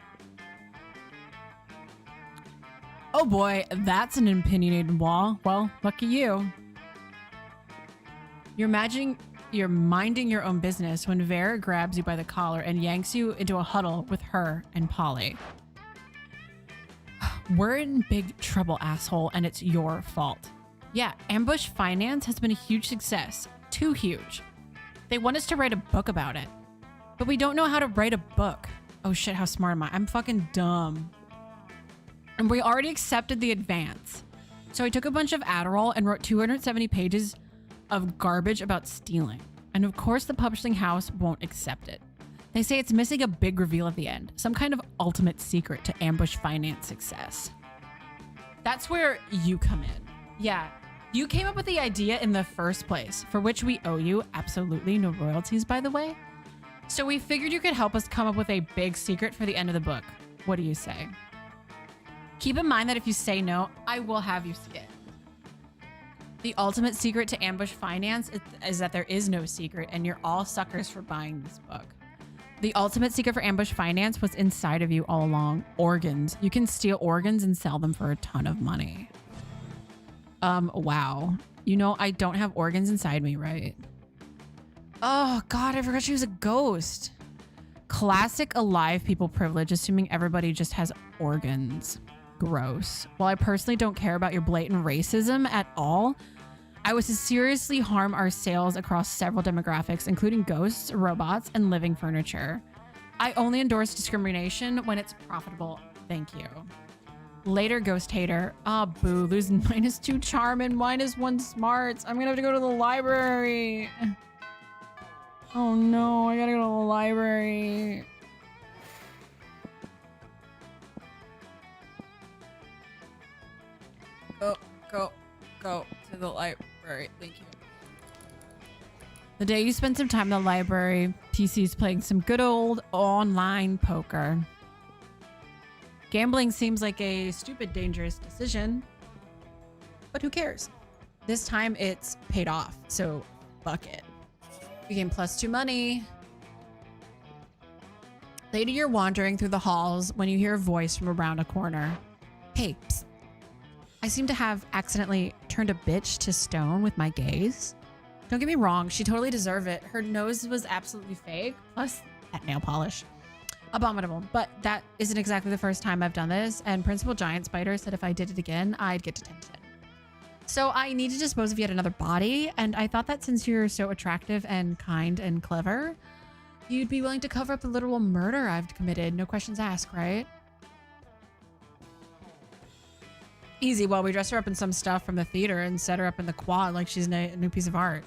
Oh boy, that's an opinionated wall. Well, lucky you. You're minding your own business when Vera grabs you by the collar and yanks you into a huddle with her and Polly. We're in big trouble, asshole, and it's your fault. Yeah, Ambush Finance has been a huge success. Too huge. They want us to write a book about it. But we don't know how to write a book. Oh shit, how smart am I? I'm fucking dumb. And we already accepted the advance. So I took a bunch of Adderall and wrote 270 pages of garbage about stealing. And of course, the publishing house won't accept it. They say it's missing a big reveal at the end, some kind of ultimate secret to ambush finance success. That's where you come in. Yeah, you came up with the idea in the first place, for which we owe you absolutely no royalties, by the way. So we figured you could help us come up with a big secret for the end of the book. What do you say? Keep in mind that if you say no, I will have you see it. The ultimate secret to ambush finance is that there is no secret and you're all suckers for buying this book. The ultimate secret for ambush finance was inside of you all along. Organs. You can steal organs and sell them for a ton of money. Wow. You know, I don't have organs inside me, right? Oh, God, I forgot she was a ghost. Classic alive people privilege, assuming everybody just has organs. Gross. While I personally don't care about your blatant racism at all, I was to seriously harm our sales across several demographics, including ghosts, robots, and living furniture. I only endorse discrimination when it's profitable. Thank you. Later, ghost hater. Ah, boo, losing -2 charm and -1 smarts. I'm gonna have to go to the library. Oh no, I gotta go to the library. Go to the library. Thank you. The day you spend some time in the library, PC's playing some good old online poker. Gambling seems like a stupid, dangerous decision, but who cares? This time it's paid off, so fuck it. You gain +2 money. Later, you're wandering through the halls when you hear a voice from around a corner. Hey, psst. I seem to have accidentally turned a bitch to stone with my gaze. Don't get me wrong, she totally deserved it. Her nose was absolutely fake, plus that nail polish. Abominable, but that isn't exactly the first time I've done this, and Principal Giant Spider said if I did it again, I'd get detention. So I need to dispose of yet another body, and I thought that since you're so attractive and kind and clever, you'd be willing to cover up the literal murder I've committed. No questions asked, right? Easy. Well, we dress her up in some stuff from the theater and set her up in the quad like she's a new piece of art.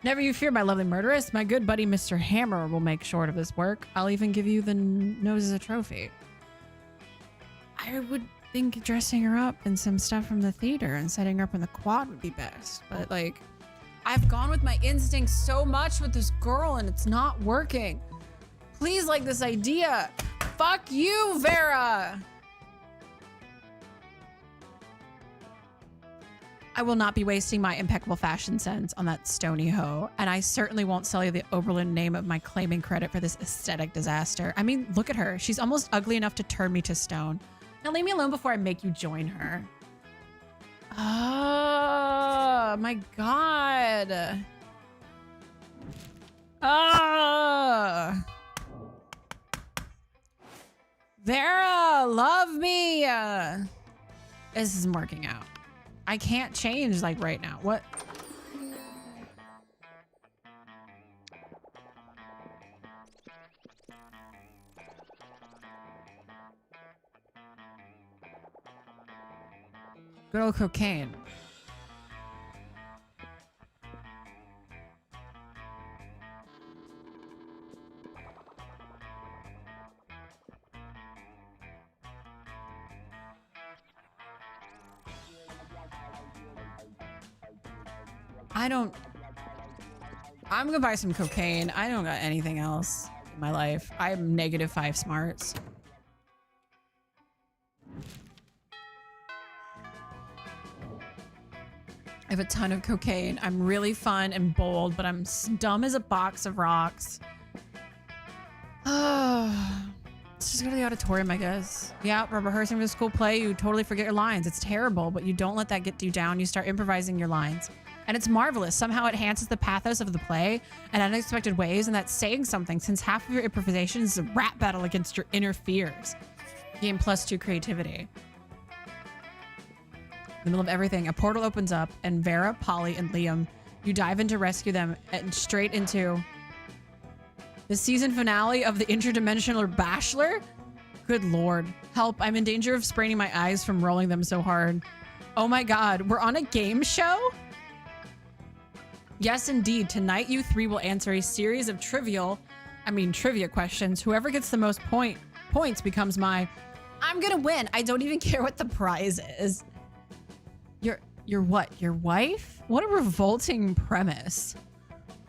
Never you fear, my lovely murderess. My good buddy, Mr. Hammer, will make short of this work. I'll even give you the nose as a trophy. I would think dressing her up in some stuff from the theater and setting her up in the quad would be best. But, like, I've gone with my instincts so much with this girl and it's not working. Please like this idea. Fuck you, Vera. I will not be wasting my impeccable fashion sense on that stony hoe, and I certainly won't sell you the Oberlin name of my claiming credit for this aesthetic disaster. I mean, look at her. She's almost ugly enough to turn me to stone. Now leave me alone before I make you join her. Oh, my God. Oh. Vera, love me. This isn't working out. I can't change like right now. What? Good old cocaine. I'm gonna buy some cocaine. I don't got anything else in my life. I'm -5 smarts. I have a ton of cocaine. I'm really fun and bold, but I'm dumb as a box of rocks. Let's just go to the auditorium, I guess. Yeah, we're rehearsing for the school play. You totally forget your lines. It's terrible, but you don't let that get you down. You start improvising your lines. And it's marvelous. Somehow it enhances the pathos of the play in unexpected ways, and that's saying something since half of your improvisation is a rap battle against your inner fears. Gain +2 creativity. In the middle of everything, a portal opens up, and Vera, Polly, and Liam, you dive in to rescue them and straight into the season finale of The Interdimensional Bachelor? Good Lord. Help, I'm in danger of spraining my eyes from rolling them so hard. Oh my God, we're on a game show? Yes, indeed. Tonight, you three will answer a series of trivia questions. Whoever gets the most points becomes I'm gonna win. I don't even care what the prize is. Your what? Your wife? What a revolting premise.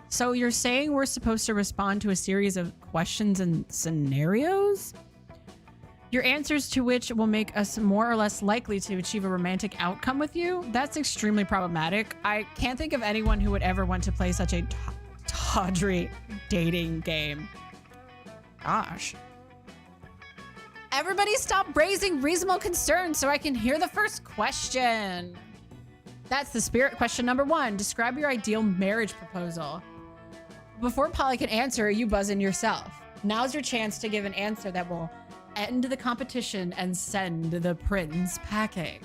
So you're saying we're supposed to respond to a series of questions and scenarios? Your answers to which will make us more or less likely to achieve a romantic outcome with you? That's extremely problematic. I can't think of anyone who would ever want to play such a tawdry dating game. Gosh. Everybody stop raising reasonable concerns so I can hear the first question. That's the spirit. Question number 1. Describe your ideal marriage proposal. Before Polly can answer, you buzz in yourself. Now's your chance to give an answer that will end the competition and send the prince packing.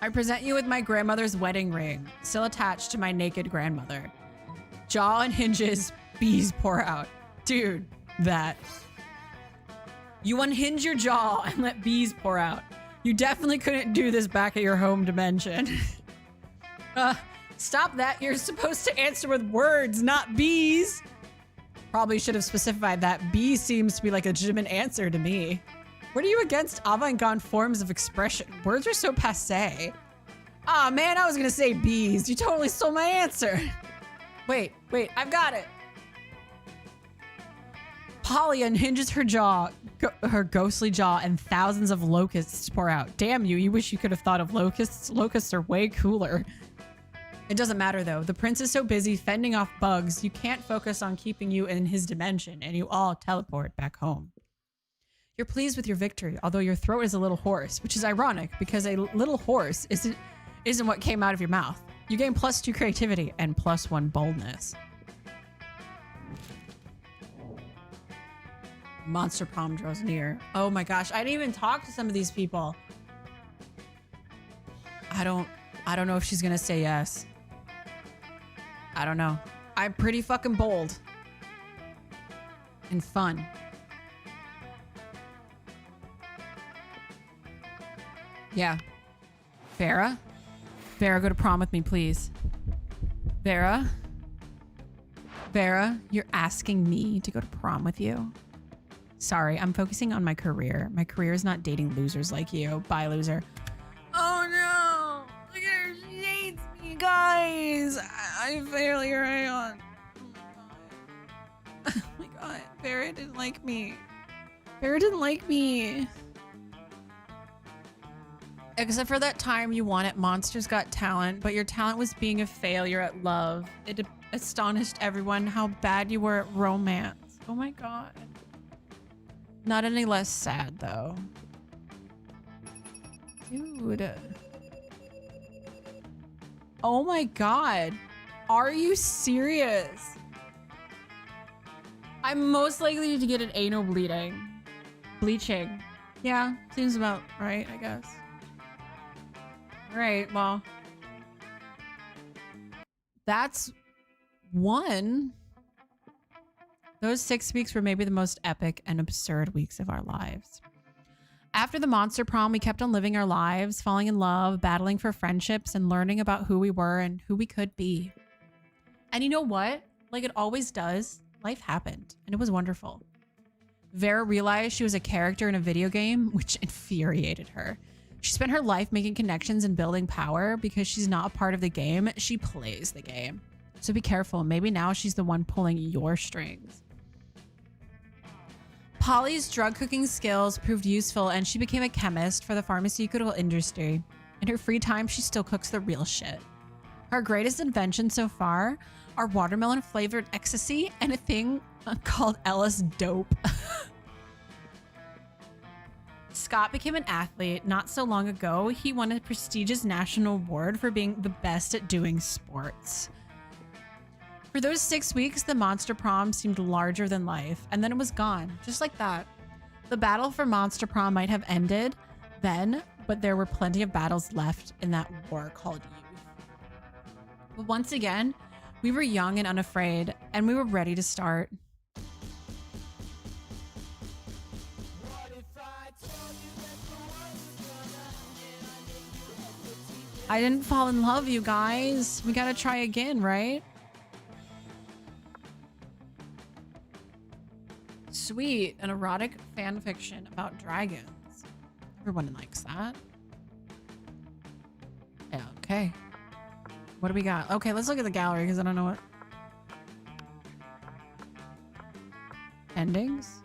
I present you with my grandmother's wedding ring, still attached to my naked grandmother. Jaw and hinges, bees pour out. Dude, that. You unhinge your jaw and let bees pour out. You definitely couldn't do this back at your home dimension. Stop that. You're supposed to answer with words, not bees. Probably should have specified that. Bee seems to be like a legitimate answer to me. What are you against avant-garde forms of expression? Words are so passé. Aw, man, I was gonna say bees. You totally stole my answer. Wait, I've got it. Polly unhinges her jaw, her ghostly jaw, and thousands of locusts pour out. Damn you wish you could have thought of locusts. Locusts are way cooler. It doesn't matter though. The prince is so busy fending off bugs, you can't focus on keeping you in his dimension, and you all teleport back home. You're pleased with your victory, although your throat is a little hoarse, which is ironic because a little hoarse isn't what came out of your mouth. You gain +2 creativity and +1 boldness. Monster prom draws near. Oh my gosh, I didn't even talk to some of these people. I don't know if she's gonna say yes. I don't know. I'm pretty fucking bold. And fun. Yeah. Vera? Vera, go to prom with me, please. Vera? Vera, you're asking me to go to prom with you? Sorry, I'm focusing on my career. My career is not dating losers like you. Bye, loser. Oh no! Look at her, she hates me, guys! I'm failure, hang on. Oh my god, Vera didn't like me. Vera didn't like me. Except for that time you won at Monsters Got Talent, but your talent was being a failure at love. It astonished everyone how bad you were at romance. Oh my god. Not any less sad, though. Dude. Oh my god. Are you serious? I'm most likely to get an anal bleeding. Bleaching. Yeah, seems about right, I guess. Right, well. That's one. Those 6 weeks were maybe the most epic and absurd weeks of our lives. After the monster prom, we kept on living our lives, falling in love, battling for friendships, and learning about who we were and who we could be. And you know what? Like it always does, life happened, and it was wonderful. Vera realized she was a character in a video game, which infuriated her. She spent her life making connections and building power. Because she's not a part of the game, she plays the game. So be careful, maybe now she's the one pulling your strings. Polly's drug cooking skills proved useful and she became a chemist for the pharmaceutical industry. In her free time, she still cooks the real shit. Her greatest invention so far are watermelon flavored ecstasy and a thing called Ellis Dope. Scott became an athlete not so long ago. He won a prestigious national award for being the best at doing sports. For those 6 weeks, the monster prom seemed larger than life, and then it was gone, just like that. The battle for monster prom might have ended then, but there were plenty of battles left in that war called youth. But once again, we were young and unafraid, and we were ready to start. I didn't fall in love, you guys. We gotta try again, right? Sweet, an erotic fan fiction about dragons. Everyone likes that. Yeah, okay. What do we got? Okay, let's look at the gallery because I don't know what. Endings?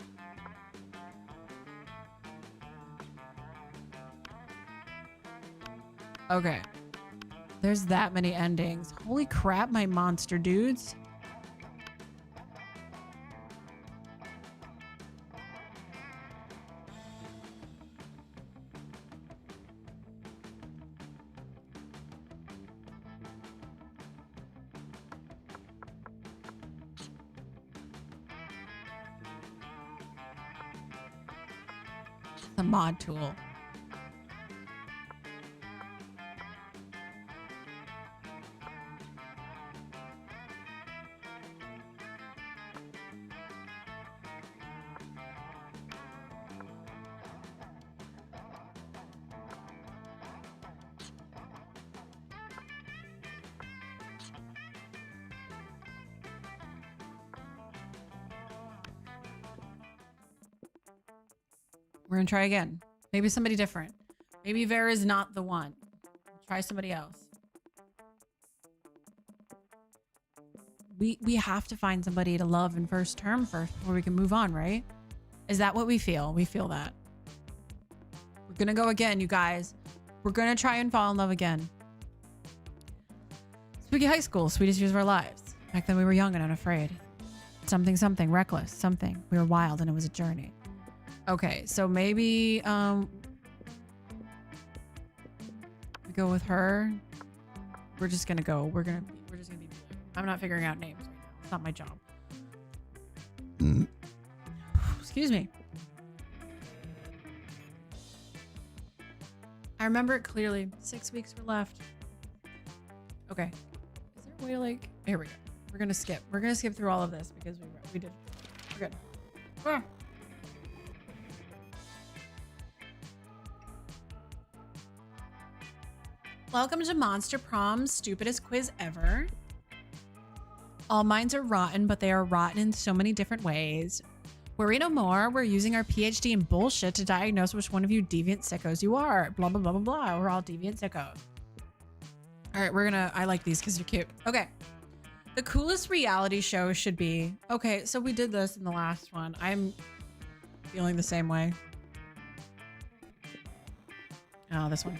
Okay. There's that many endings. Holy crap, my monster dudes. The mod tool. We're gonna try again. Maybe somebody different. Maybe Vera's not the one. Try somebody else. We have to find somebody to love in first term first before we can move on, right? Is that what we feel? We feel that. We're gonna go again, you guys. We're gonna try and fall in love again. Spooky High School, sweetest years of our lives. Back then we were young and unafraid. Something, something, reckless, something. We were wild and it was a journey. Okay, so maybe we go with her. We're just gonna go. We're just gonna be. I'm not figuring out names right now. It's not my job. Excuse me. I remember it clearly. 6 weeks were left. Okay. Is there a way to like? Here we go. We're gonna skip. We're gonna skip through all of this because we did. We're good. Ah. Welcome to Monster Prom's stupidest quiz ever. All minds are rotten, but they are rotten in so many different ways. Worry no more. We're using our PhD in bullshit to diagnose which one of you deviant sickos you are. Blah, blah, blah, blah, blah. We're all deviant sickos. All right, I like these because you're cute. Okay. The coolest reality show should be, okay, so we did this in the last one. I'm feeling the same way. Oh, this one.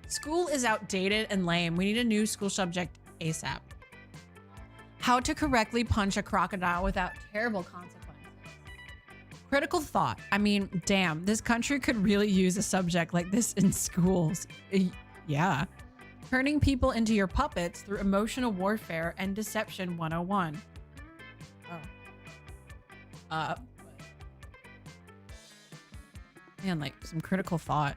School is outdated and lame. We need a new school subject ASAP. How to correctly punch a crocodile without terrible consequences. Critical thought. I mean, damn, this country could really use a subject like this in schools. Yeah. Turning people into your puppets through emotional warfare and deception 101. Oh. Man, like some critical thought.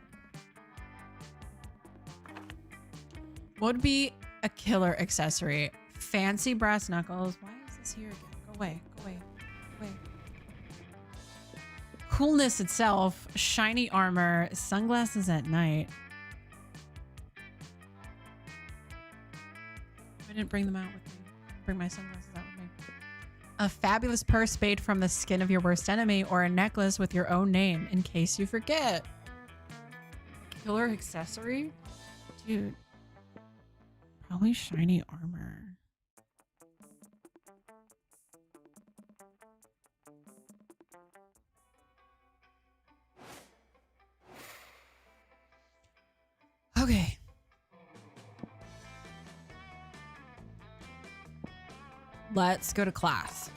What would be a killer accessory? Fancy brass knuckles. Why is this here again? Go away. Go away. Go away. Coolness itself. Shiny armor. Sunglasses at night. I didn't bring them out with me. Bring my sunglasses out with me. A fabulous purse made from the skin of your worst enemy, or a necklace with your own name in case you forget. Killer accessory? Dude. Probably shiny armor. Okay. Let's go to class.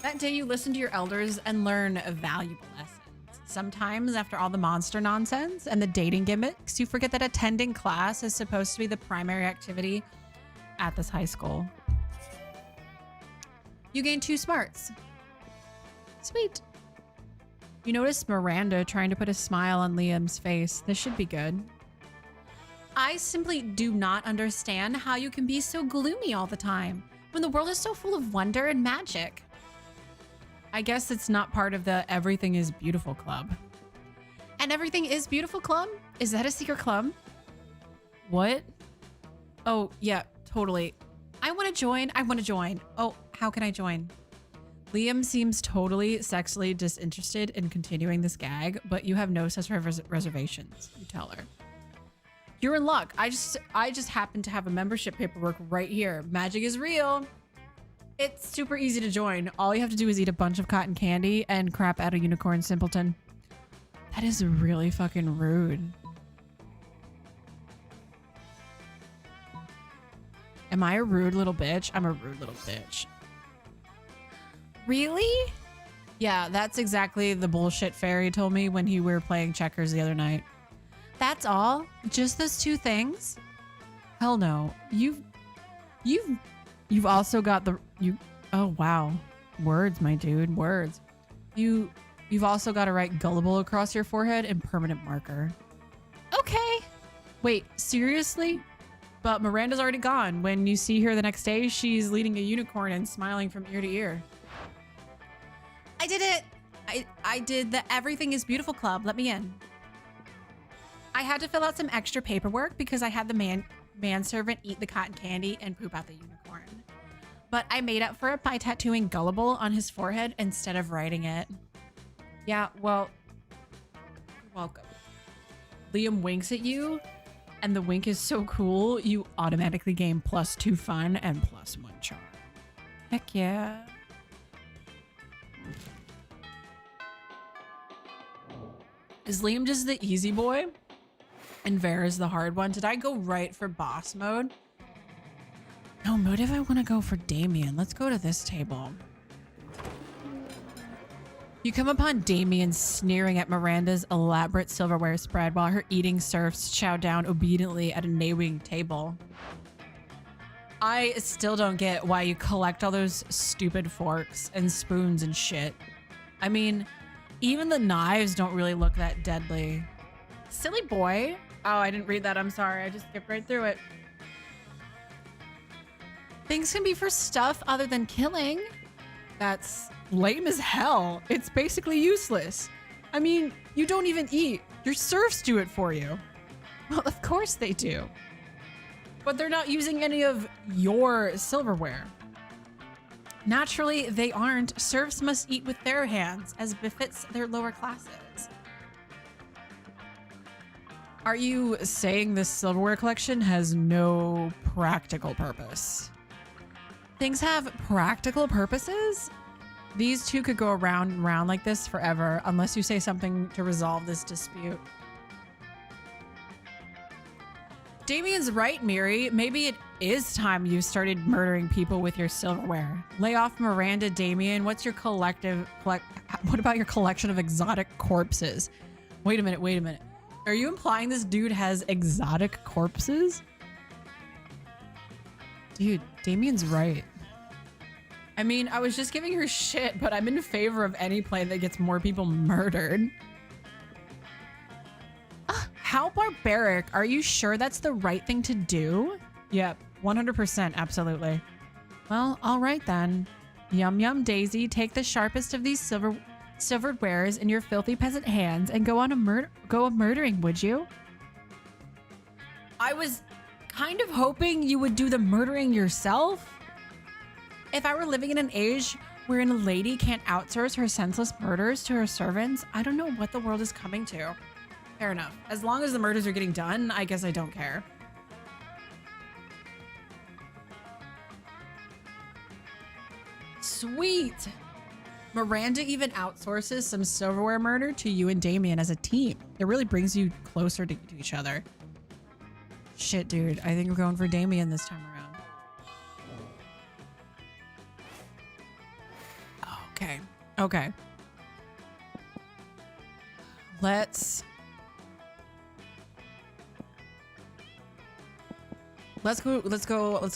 That day you listen to your elders and learn valuable lessons. Sometimes after all the monster nonsense and the dating gimmicks, you forget that attending class is supposed to be the primary activity at this high school. You gain 2 smarts. Sweet. You notice Miranda trying to put a smile on Liam's face. This should be good. I simply do not understand how you can be so gloomy all the time when the world is so full of wonder and magic. I guess it's not part of the Everything is Beautiful club. And everything is beautiful club? Is that a secret club? What? Oh, yeah, totally. I want to join. I want to join. Oh, how can I join? Liam seems totally sexually disinterested in continuing this gag, but you have no such reservations, you tell her. You're in luck. I just happen to have a membership paperwork right here. Magic is real. It's super easy to join. All you have to do is eat a bunch of cotton candy and crap out a unicorn simpleton. That is really fucking rude. Am I a rude little bitch? I'm a rude little bitch. Really? Yeah, that's exactly the bullshit Fairy told me when we were playing checkers the other night. That's all? Just those two things? Hell no. You've also got oh wow. Words, my dude, words. You've also got to write gullible across your forehead in permanent marker. Okay. Wait, seriously? But Miranda's already gone. When you see her the next day, she's leading a unicorn and smiling from ear to ear. I did it. I did the Everything is Beautiful Club. Let me in. I had to fill out some extra paperwork because I had the manservant eat the cotton candy and poop out the unicorn. But I made up for it by tattooing gullible on his forehead instead of writing it. Yeah, well, you're welcome. Liam winks at you, and the wink is so cool, you automatically gain +2 fun and +1 charm. Heck yeah. Is Liam just the easy boy? And Vera's the hard one? Did I go right for boss mode? No, motive I want to go for Damien. Let's go to this table. You come upon Damien sneering at Miranda's elaborate silverware spread while her eating serfs chow down obediently at a neighboring table. I still don't get why you collect all those stupid forks and spoons and shit. I mean, even the knives don't really look that deadly. Silly boy. Oh, I didn't read that. I'm sorry. I just skipped right through it. Things can be for stuff other than killing. That's lame as hell. It's basically useless. I mean, you don't even eat. Your serfs do it for you. Well, of course they do. But they're not using any of your silverware. Naturally, they aren't. Serfs must eat with their hands, as befits their lower classes. Are you saying this silverware collection has no practical purpose? Things have practical purposes? These two could go around and round like this forever unless you say something to resolve this dispute. Damien's right, Miri. Maybe it is time you started murdering people with your silverware. Lay off Miranda, Damien. What's your what about your collection of exotic corpses? Wait a minute. Are you implying this dude has exotic corpses? Dude, Damien's right. I mean, I was just giving her shit, but I'm in favor of any play that gets more people murdered. How barbaric. Are you sure that's the right thing to do? Yep, 100%, absolutely. Well, all right then. Yum yum Daisy, take the sharpest of these silvered wares in your filthy peasant hands and go on a murdering, would you? I was kind of hoping you would do the murdering yourself. If I were living in an age wherein a lady can't outsource her senseless murders to her servants, I don't know what the world is coming to. Fair enough. As long as the murders are getting done, I guess I don't care. Sweet. Miranda even outsources some silverware murder to you and Damien as a team. It really brings you closer to each other. Shit, dude. I think we're going for Damien this time around. Okay. Let's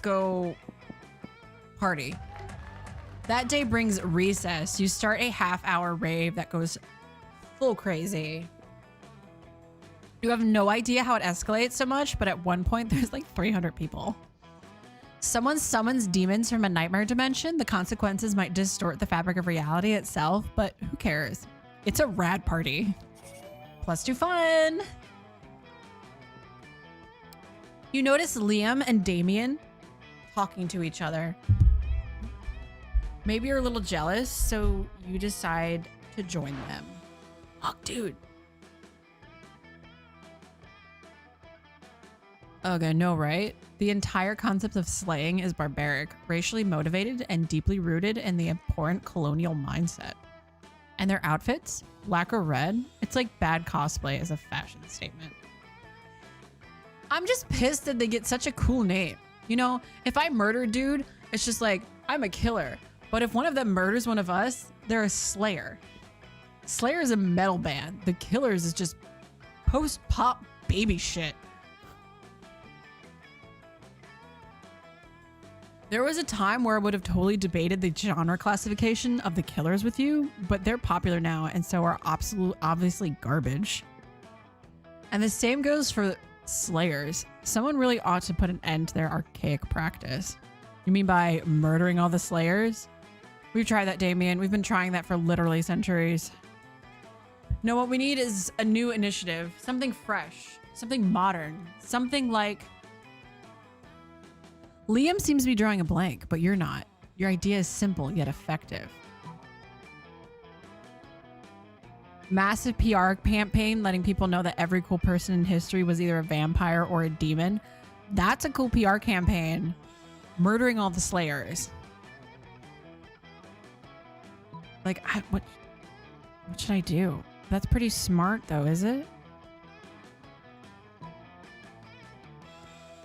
go party. That day brings recess. You start a half-hour rave that goes full crazy. You have no idea how it escalates so much, but at one point there's like 300 people. Someone summons demons from a nightmare dimension. The consequences might distort the fabric of reality itself, but who cares? It's a rad party. +2 fun. You notice Liam and Damien talking to each other. Maybe you're a little jealous, so you decide to join them. Oh, dude. Okay, no, right? The entire concept of slaying is barbaric, racially motivated, and deeply rooted in the abhorrent colonial mindset. And their outfits, black or red, it's like bad cosplay as a fashion statement. I'm just pissed that they get such a cool name. You know, if I murder a dude, it's just like, I'm a killer. But if one of them murders one of us, they're a slayer. Slayer is a metal band. The Killers is just post-pop baby shit. There was a time where I would have totally debated the genre classification of the Killers with you, but they're popular now and so are obviously garbage. And the same goes for Slayers. Someone really ought to put an end to their archaic practice. You mean by murdering all the Slayers? We've tried that, Damien. We've been trying that for literally centuries. No, what we need is a new initiative. Something fresh. Something modern. Something like... Liam seems to be drawing a blank, but you're not. Your idea is simple yet effective. Massive PR campaign letting people know that every cool person in history was either a vampire or a demon. That's a cool PR campaign. Murdering all the Slayers. Like, what should I do? That's pretty smart though, is it?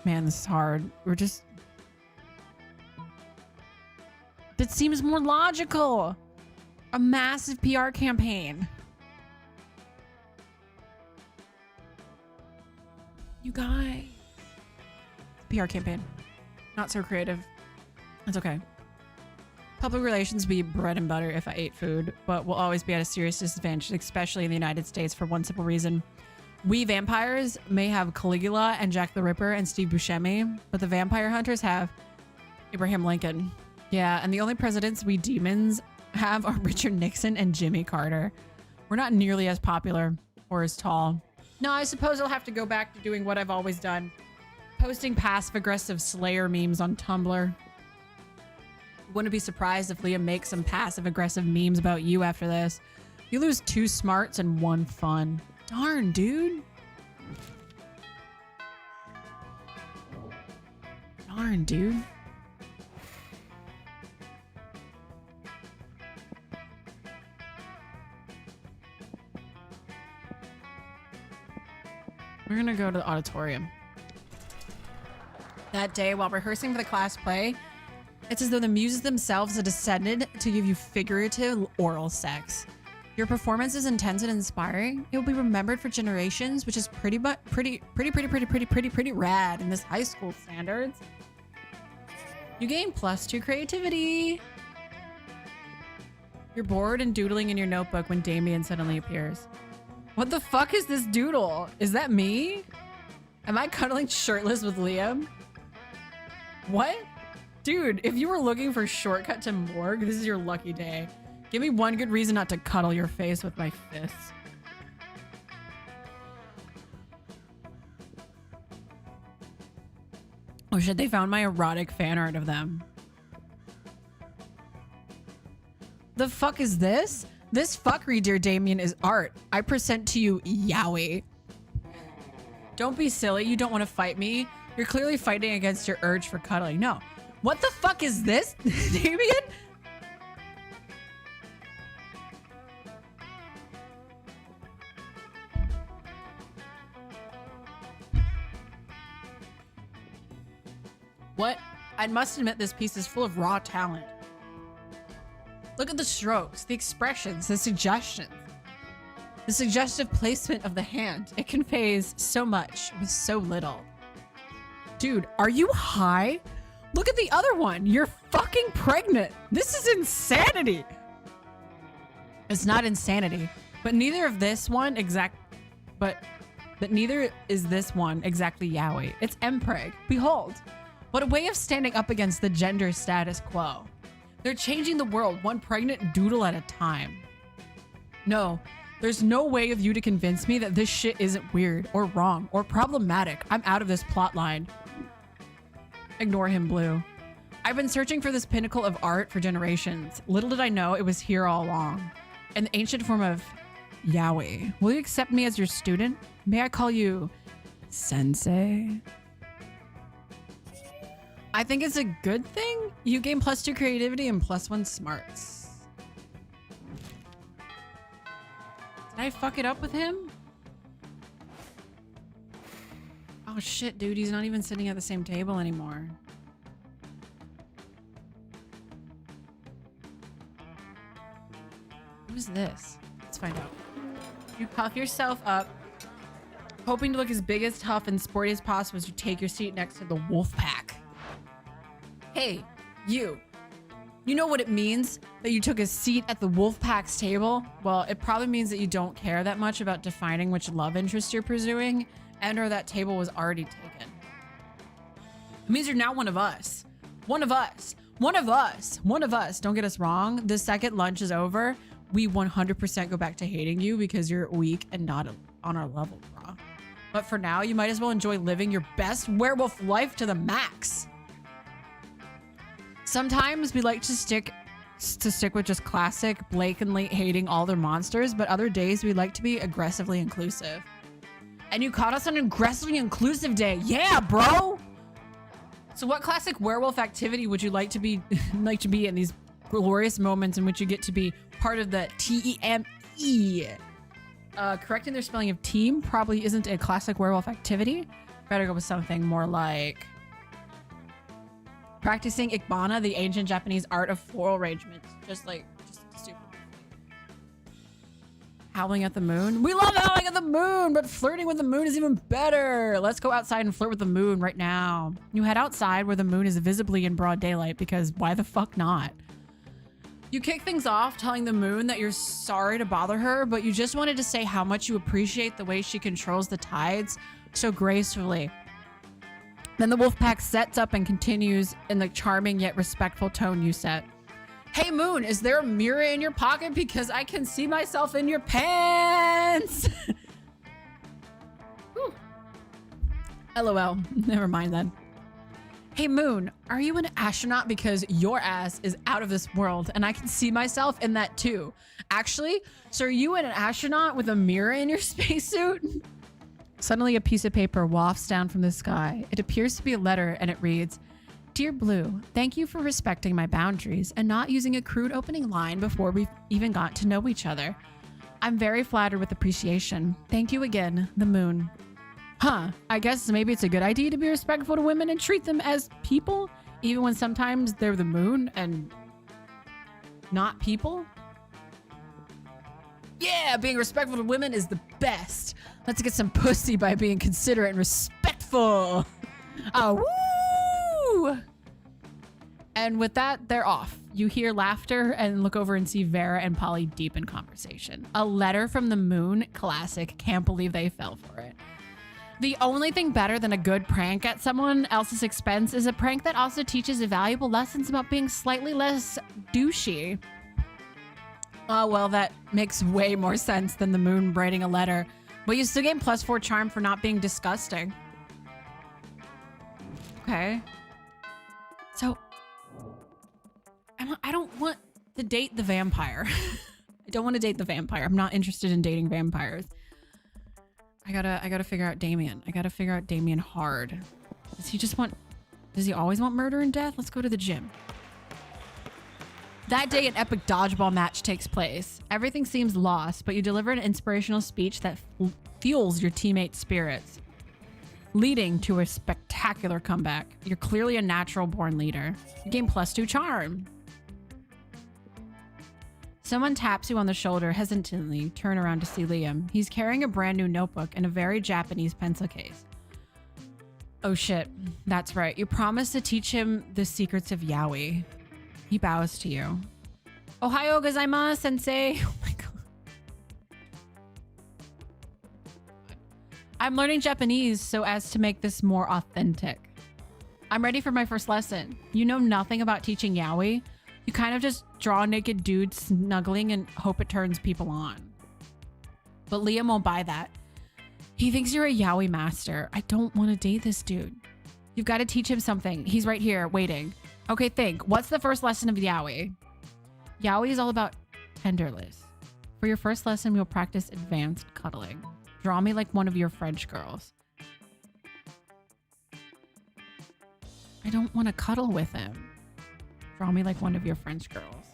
Man, this is hard. That seems more logical. A massive PR campaign. You guys. PR campaign. Not so creative. It's okay. Public relations be bread and butter if I ate food, but will always be at a serious disadvantage, especially in the United States for one simple reason. We vampires may have Caligula and Jack the Ripper and Steve Buscemi, but the vampire hunters have Abraham Lincoln. Yeah, and the only presidents we demons have are Richard Nixon and Jimmy Carter. We're not nearly as popular or as tall. No, I suppose I'll have to go back to doing what I've always done. Posting passive-aggressive Slayer memes on Tumblr. Wouldn't be surprised if Liam makes some passive-aggressive memes about you after this. You lose 2 smarts and 1 fun. Darn, dude. Darn, dude. We're gonna go to the auditorium. That day, while rehearsing for the class play, it's as though the muses themselves had descended to give you figurative oral sex. Your performance is intense and inspiring. It will be remembered for generations, which is pretty rad in this high school standards. You gain +2 creativity. You're bored and doodling in your notebook when Damien suddenly appears. What the fuck is this doodle? Is that me? Am I cuddling shirtless with Liam? What? Dude, if you were looking for a shortcut to morgue, this is your lucky day. Give me one good reason not to cuddle your face with my fists. Oh shit, they found my erotic fan art of them. The fuck is this? This fuckery, dear Damien, is art. I present to you Yowie. Don't be silly. You don't want to fight me. You're clearly fighting against your urge for cuddling. No. What the fuck is this, Damien? What? I must admit this piece is full of raw talent. Look at the strokes, the expressions, the suggestions. The suggestive placement of the hand. It conveys so much with so little. Dude, are you high? Look at the other one. You're fucking pregnant. This is insanity. It's not insanity, but neither is this one exactly Yowie. It's Mpreg. Behold, what a way of standing up against the gender status quo. They're changing the world one pregnant doodle at a time. No, There's no way of you to convince me that this shit isn't weird or wrong or problematic. I'm out of this plot line. Ignore him, Blue. I've been searching for this pinnacle of art for generations. Little did I know it was here all along. An ancient form of Yahweh. Will you accept me as your student? May I call you Sensei? I think it's a good thing. You gain +2 creativity and +1 smarts. Did I fuck it up with him? Oh shit, dude, he's not even sitting at the same table anymore. Who's this? Let's find out. You puff yourself up, hoping to look as big as tough and sporty as possible as you take your seat next to the wolf pack. Hey, you. You know what it means that you took a seat at the wolf pack's table? Well, it probably means that you don't care that much about defining which love interest you're pursuing, and or that table was already taken. It means you're now one of us. One of us. One of us. One of us. Don't get us wrong. The second lunch is over, we 100% go back to hating you because you're weak and not on our level, bro. But for now, you might as well enjoy living your best werewolf life to the max. Sometimes we like to stick with just classic, blatantly hating all their monsters, but other days we like to be aggressively inclusive. And you caught us on aggressively inclusive day. Yeah, bro. So what classic werewolf activity would you like to be in these glorious moments in which you get to be part of the TEME? Correcting their spelling of team probably isn't a classic werewolf activity. Better go with something more like practicing Ikebana, the ancient Japanese art of floral arrangements. Just stupid. Howling at the moon. We love howling at the moon, but flirting with the moon is even better. Let's go outside and flirt with the moon right now. You head outside where the moon is visibly in broad daylight because why the fuck not? You kick things off telling the moon that you're sorry to bother her, but you just wanted to say how much you appreciate the way she controls the tides so gracefully. Then the wolf pack sets up and continues in the charming yet respectful tone you set. Hey Moon, is there a mirror in your pocket? Because I can see myself in your pants. LOL. Never mind then. Hey Moon, are you an astronaut? Because your ass is out of this world and I can see myself in that too. Actually, so are you an astronaut with a mirror in your spacesuit? Suddenly a piece of paper wafts down from the sky. It appears to be a letter and it reads, Dear Blue, thank you for respecting my boundaries and not using a crude opening line before we've even got to know each other. I'm very flattered with appreciation. Thank you again, the moon. Huh, I guess maybe it's a good idea to be respectful to women and treat them as people, even when sometimes they're the moon and not people. Yeah, being respectful to women is the best. Let's get some pussy by being considerate and respectful. Woo! And with that, they're off. You hear laughter and look over and see Vera and Polly deep in conversation. A letter from the moon, classic. Can't believe they fell for it. The only thing better than a good prank at someone else's expense is a prank that also teaches valuable lessons about being slightly less douchey. Oh, well, that makes way more sense than the moon writing a letter. But you still gain +4 charm for not being disgusting. Okay. So, I don't want to date the vampire. I don't want to date the vampire. I'm not interested in dating vampires. I gotta figure out Damien. I gotta figure out Damien hard. Does he always want murder and death? Let's go to the gym. That day, an epic dodgeball match takes place. Everything seems lost, but you deliver an inspirational speech that fuels your teammates' spirits, leading to a spectacular comeback. You're clearly a natural-born leader. You gain +2 charm. Someone taps you on the shoulder hesitantly. Turn around to see Liam. He's carrying a brand new notebook and a very Japanese pencil case. Oh shit, that's right. You promised to teach him the secrets of yaoi. He bows to you. Ohayo gozaimasu, sensei. Oh my god. I'm learning Japanese so as to make this more authentic. I'm ready for my first lesson. You know nothing about teaching yaoi. You kind of just draw naked dudes snuggling and hope it turns people on. But Liam won't buy that. He thinks you're a yaoi master. I don't want to date this dude. You've got to teach him something. He's right here waiting. Okay, think. What's the first lesson of yaoi? Yaoi is all about tenderless. For your first lesson, we'll practice advanced cuddling. Draw me like one of your French girls. I don't want to cuddle with him. Draw me like one of your French girls.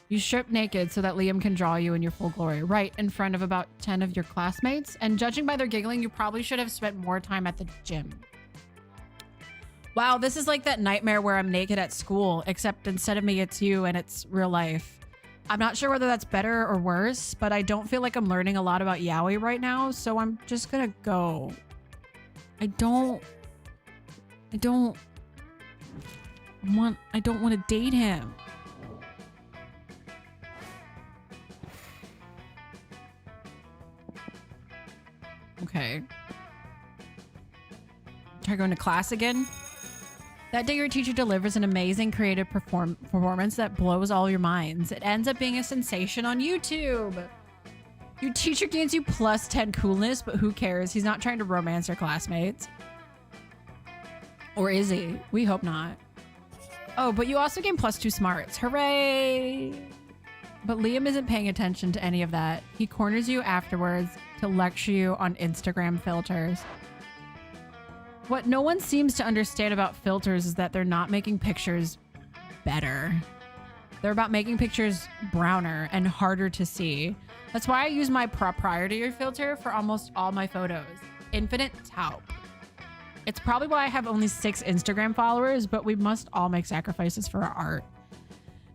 You strip naked so that Liam can draw you in your full glory, right in front of about 10 of your classmates. And judging by their giggling, you probably should have spent more time at the gym. Wow, this is like that nightmare where I'm naked at school, except instead of me, it's you and it's real life. I'm not sure whether that's better or worse, but I don't feel like I'm learning a lot about yaoi right now, so I'm just gonna go. I don't want to date him. Okay. Try going to class again. That day, your teacher delivers an amazing creative performance that blows all your minds. It ends up being a sensation on YouTube. Your teacher gains you plus 10 coolness, but who cares? He's not trying to romance your classmates. Or is he? We hope not. Oh, but you also gain plus 2 smarts. Hooray! But Liam isn't paying attention to any of that. He corners you afterwards to lecture you on Instagram filters. What no one seems to understand about filters is that they're not making pictures better. They're about making pictures browner and harder to see. That's why I use my proprietary filter for almost all my photos. Infinite Taupe. It's probably why I have only 6 Instagram followers, but we must all make sacrifices for our art.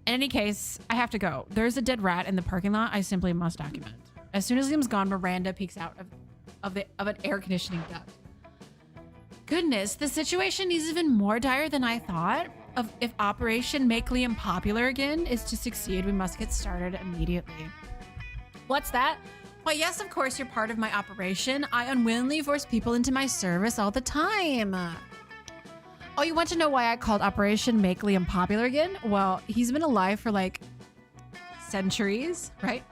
In any case, I have to go. There's a dead rat in the parking lot I simply must document. As soon as Liam's gone, Miranda peeks out of an air conditioning duct. Goodness, the situation is even more dire than I thought. If Operation Make Liam Popular Again is to succeed, we must get started immediately. What's that? Why, yes, of course, you're part of my operation. I unwillingly force people into my service all the time. Oh, you want to know why I called Operation Make Liam Popular Again? Well, he's been alive for like centuries, right?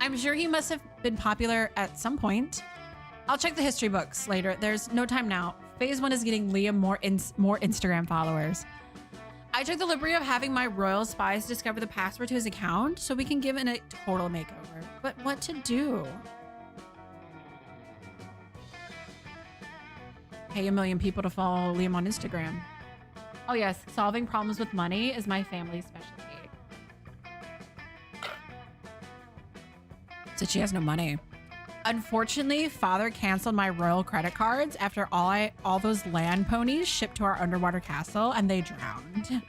I'm sure he must have been popular at some point. I'll check the history books later. There's no time now. Phase 1 is getting Liam more Instagram followers. I took the liberty of having my royal spies discover the password to his account so we can give it a total makeover. But what to do? Pay 1 million people to follow Liam on Instagram. Oh yes, solving problems with money is my family's specialty. So she has no money. Unfortunately, father canceled my royal credit cards after all those land ponies shipped to our underwater castle and they drowned.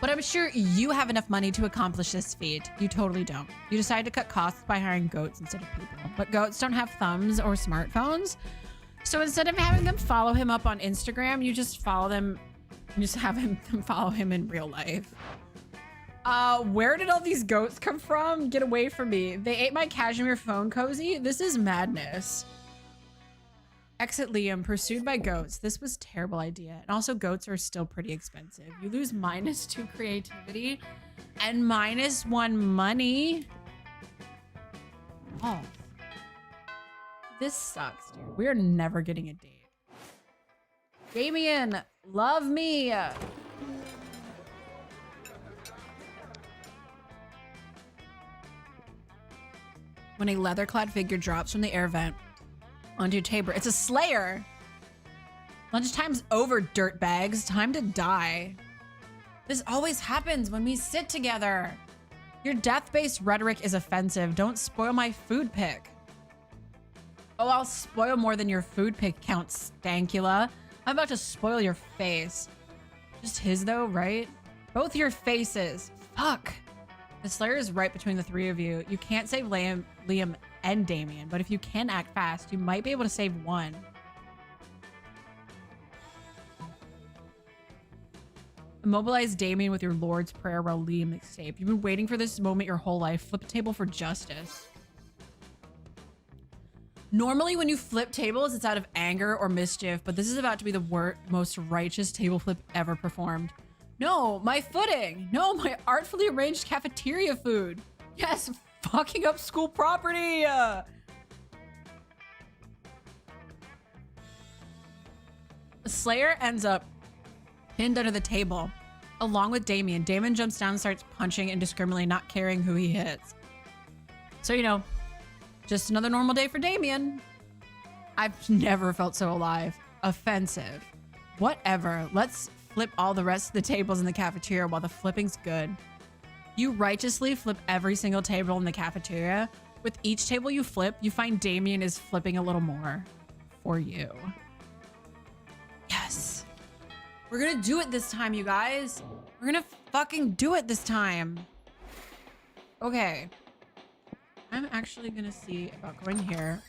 But I'm sure you have enough money to accomplish this feat. You totally don't. You decided to cut costs by hiring goats instead of people. But goats don't have thumbs or smartphones. So instead of having them follow him up on Instagram, you just follow them, you just have them follow him in real life. Where did all these goats come from? Get away from me. They ate my cashmere phone cozy. This is madness. Exit Liam, pursued by goats. This was a terrible idea. And also goats are still pretty expensive. You lose -2 creativity and -1 money. Oh. This sucks, dude. We're never getting a date. Damien, love me. When a leather-clad figure drops from the air vent onto a table, it's a slayer. Lunchtime's over, dirtbags. Time to die. This always happens when we sit together. Your death-based rhetoric is offensive. Don't spoil my food pic. Oh, I'll spoil more than your food pic, Count Stankula. I'm about to spoil your face. Just his though, right? Both your faces. Fuck. The Slayer is right between the 3 of you. You can't save Liam and Damien, but if you can act fast, you might be able to save one. Immobilize Damien with your Lord's Prayer while Liam escaped. You've been waiting for this moment your whole life. Flip a table for justice. Normally when you flip tables, it's out of anger or mischief, but this is about to be the most righteous table flip ever performed. No, my footing. No, my artfully arranged cafeteria food. Yes, fucking up school property. Slayer ends up pinned under the table along with Damien. Damien jumps down and starts punching indiscriminately, not caring who he hits. So, you know, just another normal day for Damien. I've never felt so alive. Offensive. Whatever. Let's flip all the rest of the tables in the cafeteria while the flipping's good. You righteously flip every single table in the cafeteria. With each table you flip, you find Damien is flipping a little more for you. Yes. We're gonna do it this time, you guys. We're gonna fucking do it this time. Okay. I'm actually gonna see about going here.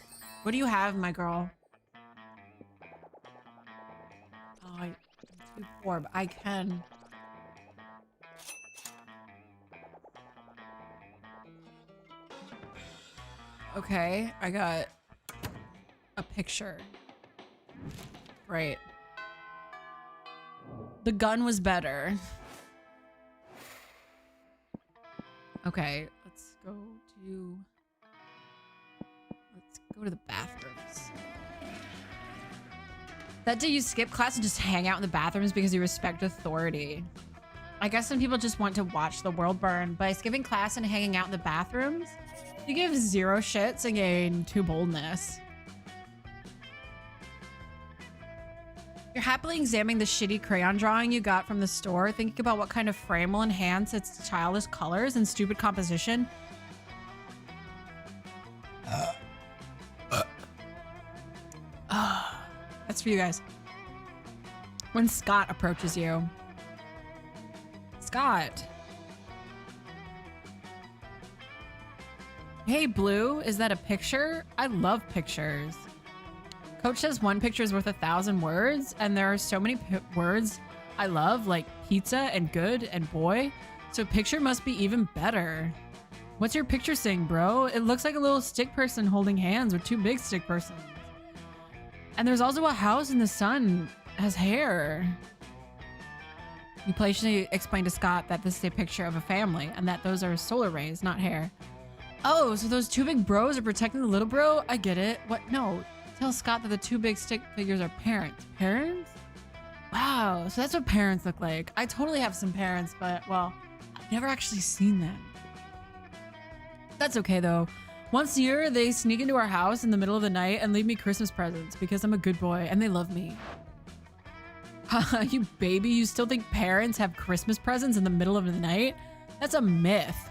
What do you have, my girl? Oh, I'm too poor, but I can. Okay, I got a picture. Right. The gun was better. Okay, let's go to the bathrooms. That day you skip class and just hang out in the bathrooms because you respect authority. I guess some people just want to watch the world burn. By skipping class and hanging out in the bathrooms, you give 0 shits and gain 2 boldness. You're happily examining the shitty crayon drawing you got from the store, thinking about what kind of frame will enhance its childish colors and stupid composition. That's for you guys. When Scott approaches you. Scott. Hey, Blue, is that a picture? I love pictures. Coach says one picture is worth 1,000 words, and there are so many words I love, like pizza and good and boy, so picture must be even better. What's your picture saying, bro? It looks like a little stick person holding hands with 2 big stick persons. And there's also a house in the sun has hair. You patiently explain to Scott that this is a picture of a family and that those are solar rays, not hair. Oh, so those 2 big bros are protecting the little bro? I get it. What? No. Tell Scott that the 2 big stick figures are parents. Parents? Wow, so that's what parents look like. I totally have some parents, but, well, I've never actually seen them. That's okay, though. Once a year, they sneak into our house in the middle of the night and leave me Christmas presents because I'm a good boy and they love me. Haha, you baby, you still think parents have Christmas presents in the middle of the night? That's a myth.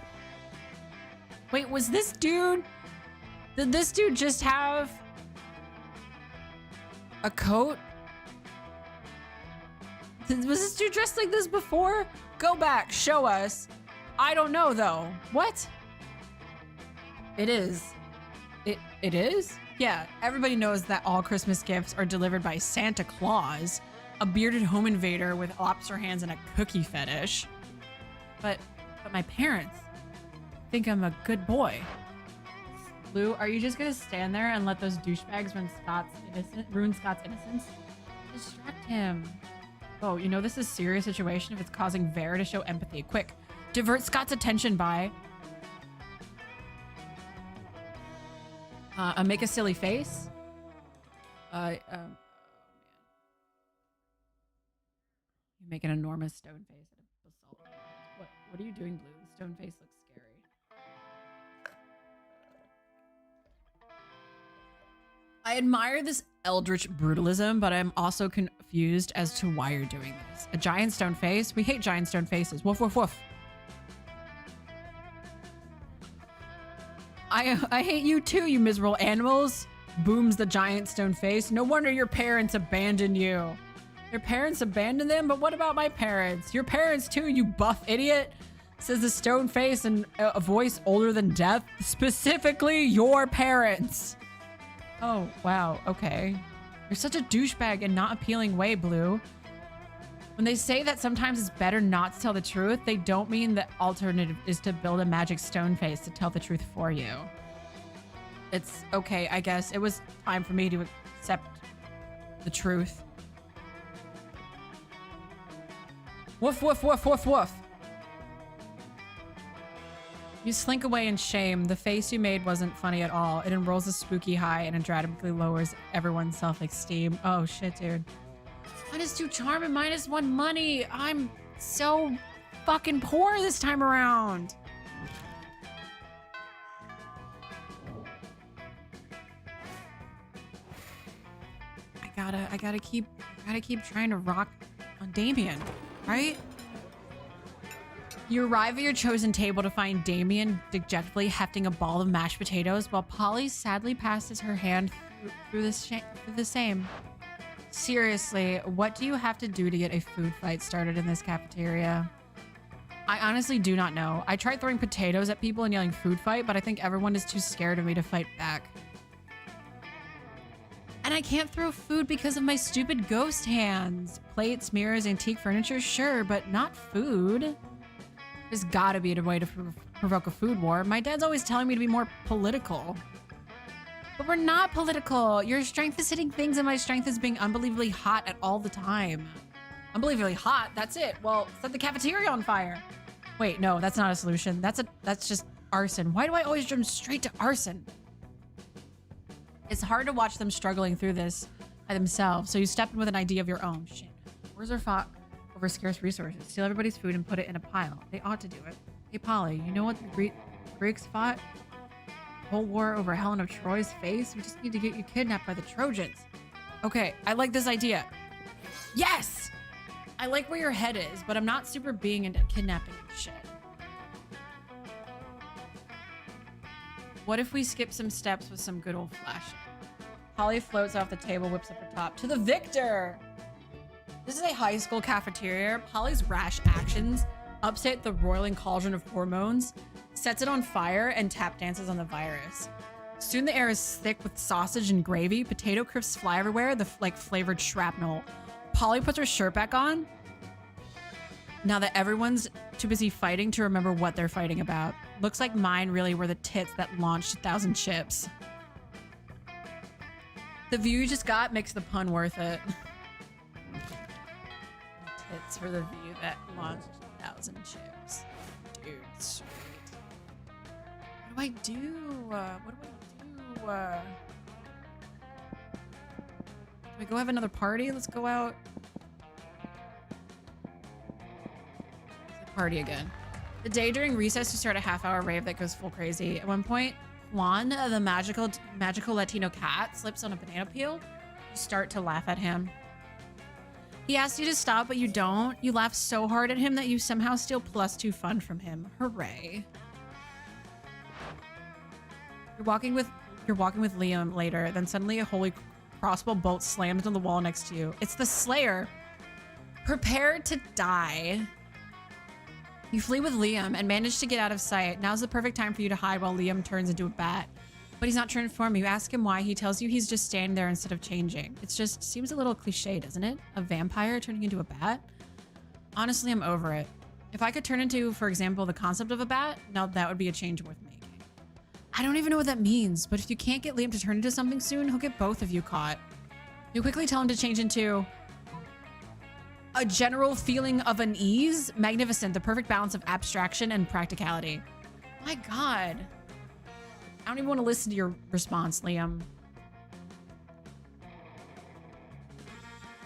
Wait, was this dude... Did this dude just have... a coat? Was this dude dressed like this before? Go back, show us. I don't know, though. What? It is. It is? Yeah, everybody knows that all Christmas gifts are delivered by Santa Claus, a bearded home invader with lobster hands and a cookie fetish. But my parents think I'm a good boy. Lou, are you just gonna stand there and let those douchebags ruin Scott's innocence? Distract him. Oh, you know this is a serious situation if it's causing Vera to show empathy. Quick, divert Scott's attention by... make a silly face. You make an enormous stone face at a basalt. What are you doing, Blue? The stone face looks scary. I admire this eldritch brutalism, but I'm also confused as to why you're doing this. A giant stone face? We hate giant stone faces. Woof, woof, woof. I hate you too, you miserable animals. Booms the giant stone face. No wonder your parents abandoned you. Your parents abandoned them? But what about my parents? Your parents too, you buff idiot. Says the stone face and a voice older than death. Specifically your parents. Oh, wow. Okay. You're such a douchebag in not appealing way, Blue. When they say that sometimes it's better not to tell the truth, they don't mean the alternative is to build a magic stone face to tell the truth for you. It's okay, I guess. It was time for me to accept the truth. Woof, woof, woof, woof, woof. You slink away in shame. The face you made wasn't funny at all. It enrolls a spooky high and it dramatically lowers everyone's self-esteem. Oh shit, dude. -2 charm and -1 money. I'm so fucking poor this time around. I gotta keep trying to rock on Damien, right? You arrive at your chosen table to find Damien dejectedly hefting a ball of mashed potatoes while Polly sadly passes her hand through the same. Seriously, what do you have to do to get a food fight started in this cafeteria? I honestly do not know. I tried throwing potatoes at people and yelling food fight, but I think everyone is too scared of me to fight back. And I can't throw food because of my stupid ghost hands. Plates, mirrors, antique furniture, sure, but not food. There's gotta be a way to provoke a food war. My dad's always telling me to be more political. But we're not political. Your strength is hitting things and my strength is being unbelievably hot at all the time. Unbelievably hot? That's it. Well, set the cafeteria on fire. Wait, no, that's not a solution. That's just arson. Why do I always jump straight to arson? It's hard to watch them struggling through this by themselves, so you step in with an idea of your own. Shit. Wars are fought over scarce resources. Steal everybody's food and put it in a pile. They ought to do it. Hey, Polly, you know what the Greeks fought? Whole war over Helen of Troy's face? We just need to get you kidnapped by the Trojans. Okay, I like this idea. Yes! I like where your head is, but I'm not super being into kidnapping and shit. What if we skip some steps with some good old flashing? Polly floats off the table, whips up her top. To the victor! This is a high school cafeteria. Polly's rash actions upset the roiling cauldron of hormones, sets it on fire, and tap dances on the virus. Soon the air is thick with sausage and gravy. Potato crisps fly everywhere, like flavored shrapnel. Polly puts her shirt back on now that everyone's too busy fighting to remember what they're fighting about. Looks like mine really were the tits that launched 1,000 chips. The view you just got makes the pun worth it. Tits for the view that launched 1,000 chips. Dude, sweet. What do I do? Do we go have another party? Let's go out. Party again. The day during recess, you start a half-hour rave that goes full crazy. At one point, Juan, the magical Latino cat, slips on a banana peel. You start to laugh at him. He asks you to stop, but you don't. You laugh so hard at him that you somehow steal +2 fun from him. Hooray. You're walking with Liam later, then suddenly a holy crossbow bolt slams on the wall next to you. It's the Slayer. Prepare to die. You flee with Liam and manage to get out of sight. Now's the perfect time for you to hide while Liam turns into a bat. But he's not transformed. You ask him why. He tells you he's just standing there instead of changing. It just seems a little cliche, doesn't it? A vampire turning into a bat? Honestly, I'm over it. If I could turn into, for example, the concept of a bat, now that would be a change worth making. I don't even know what that means, but if you can't get Liam to turn into something soon, he'll get both of you caught. You quickly tell him to change into a general feeling of unease. Magnificent, the perfect balance of abstraction and practicality. My God. I don't even want to listen to your response, Liam.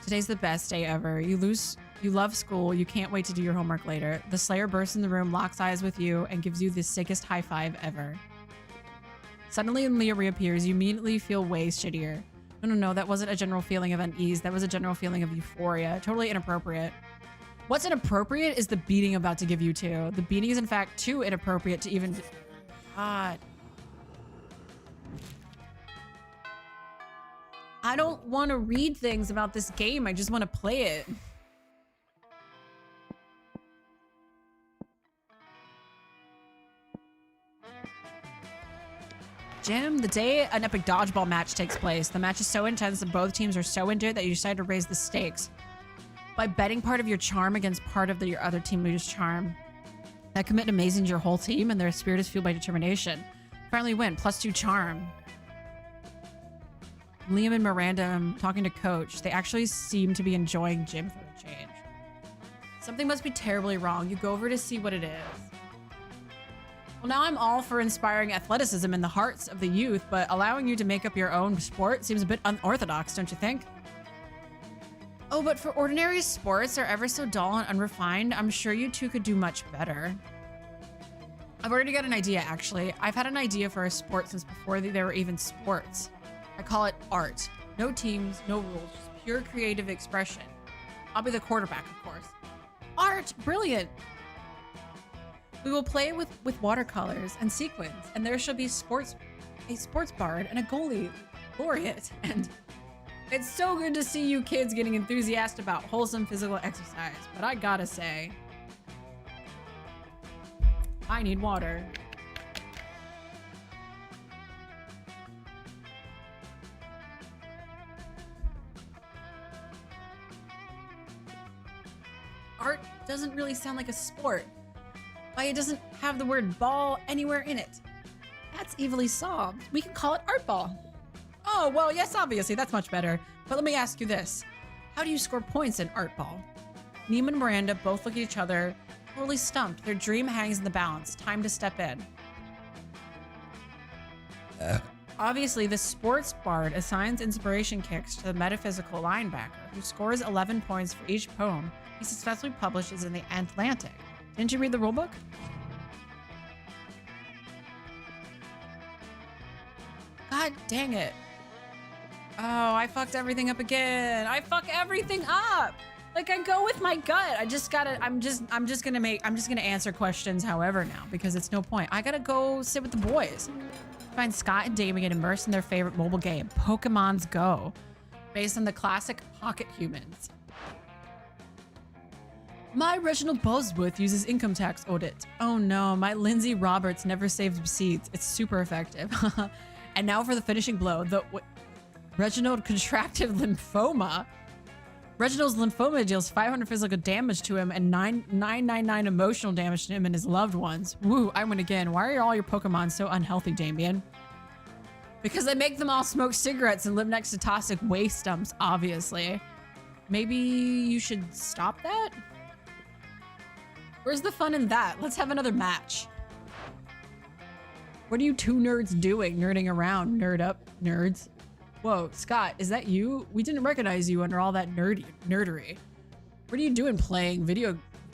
Today's the best day ever. You love school. You can't wait to do your homework later. The Slayer bursts in the room, locks eyes with you, and gives you the sickest high five ever. Suddenly, when Leah reappears, you immediately feel way shittier. No, that wasn't a general feeling of unease. That was a general feeling of euphoria. Totally inappropriate. What's inappropriate is the beating I'm about to give you two. The beating is in fact too inappropriate to even... God. I don't want to read things about this game. I just want to play it. Jim, the day an epic dodgeball match takes place. The match is so intense that both teams are so into it that you decide to raise the stakes by betting part of your charm against part of your other team leader's charm. That commitment amazes your whole team, and their spirit is fueled by determination. Finally win, +2 charm. Liam and Miranda talking to Coach. They actually seem to be enjoying Jim for a change. Something must be terribly wrong. You go over to see what it is. Well, now I'm all for inspiring athleticism in the hearts of the youth, but allowing you to make up your own sport seems a bit unorthodox, don't you think? Oh, but for ordinary sports are ever so dull and unrefined, I'm sure you two could do much better. I've already got an idea, actually. I've had an idea for a sport since before there were even sports. I call it art. No teams, no rules, just pure creative expression. I'll be the quarterback, of course. Art, brilliant. We will play with watercolors and sequins, and there shall be a sports bard and a goalie laureate. And it's so good to see you kids getting enthusiastic about wholesome physical exercise, but I gotta say, I need water. Art doesn't really sound like a sport. Why, it doesn't have the word ball anywhere in it. That's evilly solved. We can call it art ball. Oh, well, yes, obviously, that's much better. But let me ask you this. How do you score points in art ball? Neem and Miranda both look at each other, totally stumped. Their dream hangs in the balance. Time to step in. Obviously, the sports bard assigns inspiration kicks to the metaphysical linebacker, who scores 11 points for each poem he successfully publishes in the Atlantic. Didn't you read the rulebook? God dang it. Oh, I fucked everything up again. I fuck everything up. Like, I go with my gut. I'm just gonna answer questions however now, because it's no point. I gotta go sit with the boys. Find Scott and Damien immersed in their favorite mobile game, Pokemon's Go, based on the classic Pocket Humans. My Reginald Bosworth uses income tax audit. Oh no, my Lindsay Roberts never saves receipts. It's super effective. And now for the finishing blow. Reginald contracted lymphoma. Reginald's lymphoma deals 500 physical damage to him and 999 emotional damage to him and his loved ones. Woo, I win again. Why are all your Pokemon so unhealthy, Damien? Because I make them all smoke cigarettes and live next to toxic waste dumps, obviously. Maybe you should stop that? Where's the fun in that? Let's have another match. What are you two nerds doing? Nerding around. Nerd up, nerds. Whoa, Scott, is that you? We didn't recognize you under all that nerdery. What are you doing playing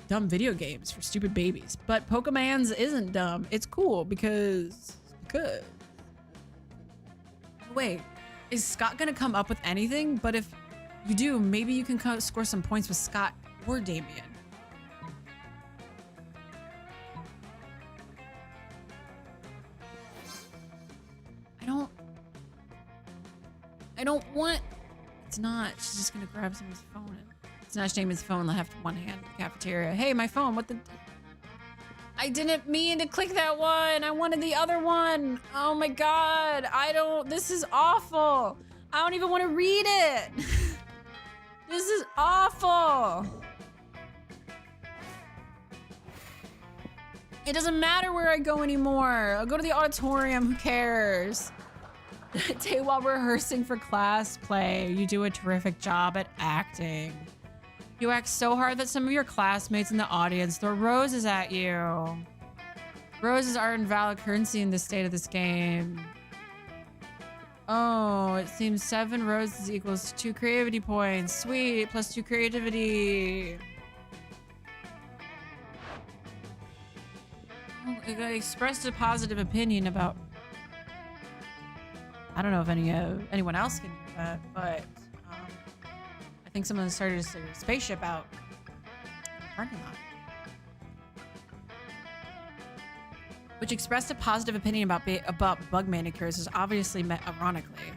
dumb video games for stupid babies? But Pokemon's isn't dumb. It's cool because. Wait, is Scott gonna come up with anything? But if you do, maybe you can score some points with Scott or Damien. I don't want. It's not. She's just gonna grab someone's phone and snatch Damien's phone. They'll have one hand in the cafeteria. Hey, my phone. What the? I didn't mean to click that one. I wanted the other one. Oh my god. This is awful. I don't even want to read it. This is awful. It doesn't matter where I go anymore. I'll go to the auditorium. Who cares? Day while rehearsing for class play, you do a terrific job at acting. You act so hard that some of your classmates in the audience throw roses at you. Roses are invalid currency in the state of this game. Oh, it seems 7 roses equals 2 creativity points. Sweet, plus 2 creativity. Oh, I expressed a positive opinion about. I don't know if anyone else can do that, but I think someone started a spaceship out in the parking lot. Which expressed a positive opinion about bug manicures is obviously met ironically.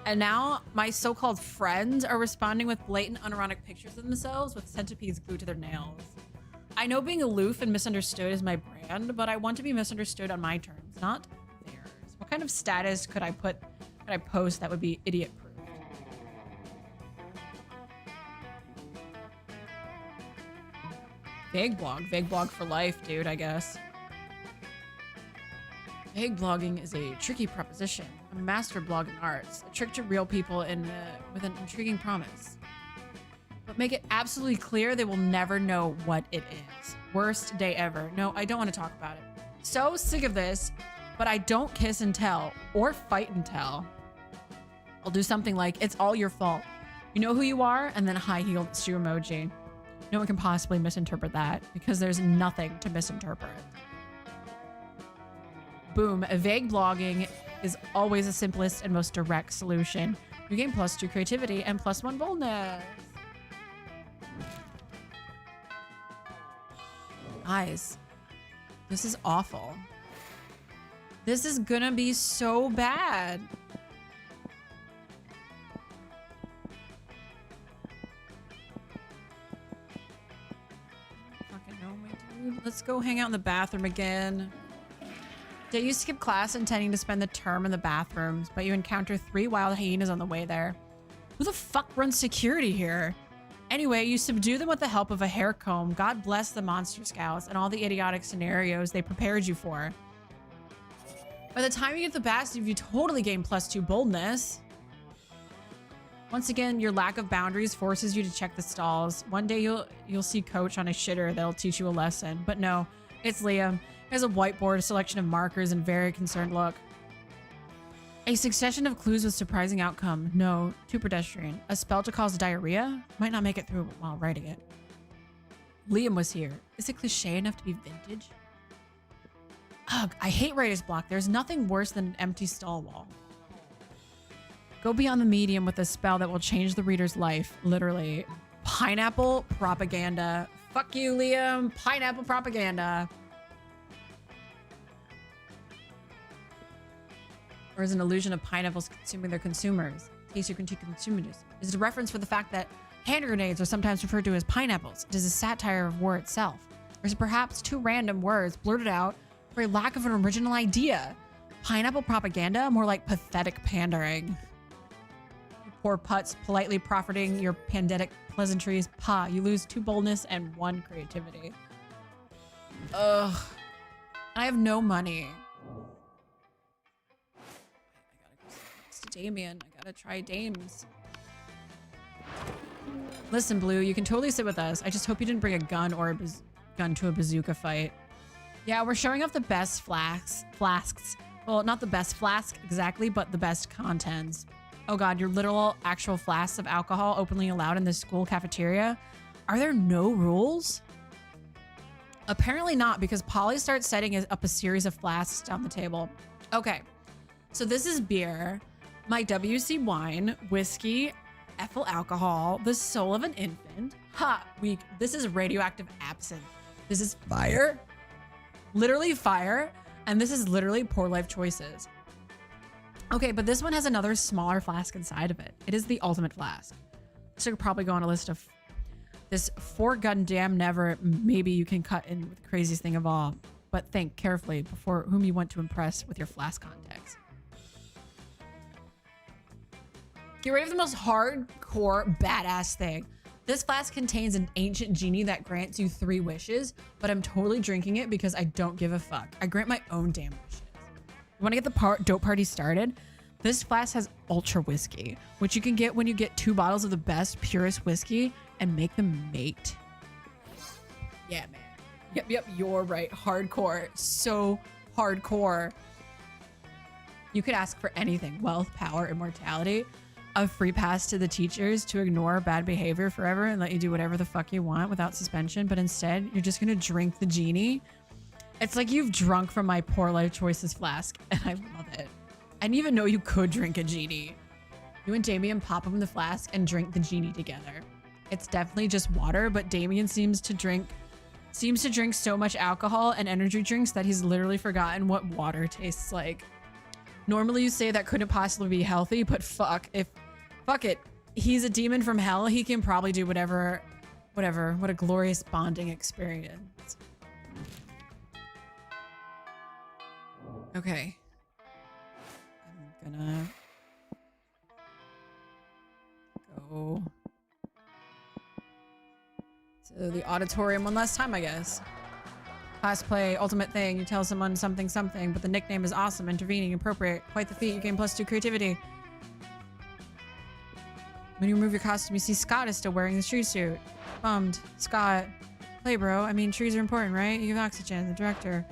And now my so-called friends are responding with blatant unironic pictures of themselves with centipedes glued to their nails. I know being aloof and misunderstood is my brand, but I want to be misunderstood on my terms, not theirs. What kind of status could I post that would be idiot proof? Vague blog for life, dude, I guess. Vague blogging is a tricky proposition. I'm a master of blogging arts, a trick to real people with an intriguing promise. But make it absolutely clear they will never know what it is. Worst day ever. No, I don't want to talk about it. So sick of this, but I don't kiss and tell or fight and tell. I'll do something like, it's all your fault. You know who you are, and then high-heeled shoe emoji. No one can possibly misinterpret that because there's nothing to misinterpret. Boom, vague blogging is always the simplest and most direct solution. You gain +2 creativity and +1 boldness. Guys, this is awful. This is gonna be so bad. Fucking know, my dude. Let's go hang out in the bathroom again. Did you skip class intending to spend the term in the bathrooms, but you encounter 3 wild hyenas on the way there? Who the fuck runs security here? Anyway, you subdue them with the help of a hair comb. God bless the Monster Scouts and all the idiotic scenarios they prepared you for. By the time you get the bathroom, you totally gain +2 boldness. Once again, your lack of boundaries forces you to check the stalls. One day you'll see Coach on a shitter that'll teach you a lesson. But no, it's Liam. He has a whiteboard, a selection of markers, and very concerned look. A succession of clues with surprising outcome. No, too pedestrian. A spell to cause diarrhea? Might not make it through while writing it. Liam was here. Is it cliche enough to be vintage? Ugh, I hate writer's block. There's nothing worse than an empty stall wall. Go beyond the medium with a spell that will change the reader's life. Literally. Pineapple propaganda. Fuck you, Liam. Pineapple propaganda. Or is an illusion of pineapples consuming their consumers? Taste your critique consumers. Is it a reference for the fact that hand grenades are sometimes referred to as pineapples? It is a satire of war itself. Or is it perhaps 2 random words blurted out for a lack of an original idea? Pineapple propaganda? More like pathetic pandering. You poor putz politely profiting your pandemic pleasantries. Pa, you lose 2 boldness and 1 creativity. Ugh. I have no money. Damien, I gotta try dames. Listen, Blue, you can totally sit with us. I just hope you didn't bring a gun or a gun to a bazooka fight. Yeah, we're showing off the best flasks. Well, not the best flask exactly, but the best contents. Oh god, your literal actual flasks of alcohol openly allowed in the school cafeteria? Are there no rules? Apparently not, because Polly starts setting up a series of flasks down the table. Okay, so this is beer. My WC wine, whiskey, ethyl alcohol, the soul of an infant. Ha! This is radioactive absinthe. This is fire. Literally fire. And this is literally poor life choices. Okay, but this one has another smaller flask inside of it. It is the ultimate flask. So could probably go on a list of this for goddamn never. Maybe you can cut in with the craziest thing of all. But think carefully before whom you want to impress with your flask context. Get rid of the most hardcore badass thing. This flask contains an ancient genie that grants you 3 wishes, but I'm totally drinking it because I don't give a fuck. I grant my own damn wishes. You want to get the dope party started? This flask has ultra whiskey, which you can get when you get 2 bottles of the best, purest whiskey and make them mate. Yeah, man. Yep, you're right. Hardcore. So hardcore. You could ask for anything. Wealth, power, immortality. A free pass to the teachers to ignore bad behavior forever and let you do whatever the fuck you want without suspension, but instead you're just gonna drink the genie. It's like you've drunk from my poor life choices flask, and I love it. I didn't even know you could drink a genie. You and Damien pop open the flask and drink the genie together. It's definitely just water, but Damien seems to drink so much alcohol and energy drinks that he's literally forgotten what water tastes like. Normally you say that couldn't possibly be healthy, but fuck it. He's a demon from hell. He can probably do whatever. What a glorious bonding experience. Okay. I'm gonna go to the auditorium one last time, I guess. Cosplay, ultimate thing. You tell someone something, but the nickname is awesome, intervening, appropriate. Quite the feat. You gain +2 creativity. When you remove your costume, you see Scott is still wearing the tree suit. Bummed. Scott. Play, bro. I mean, trees are important, right? You give oxygen. The director.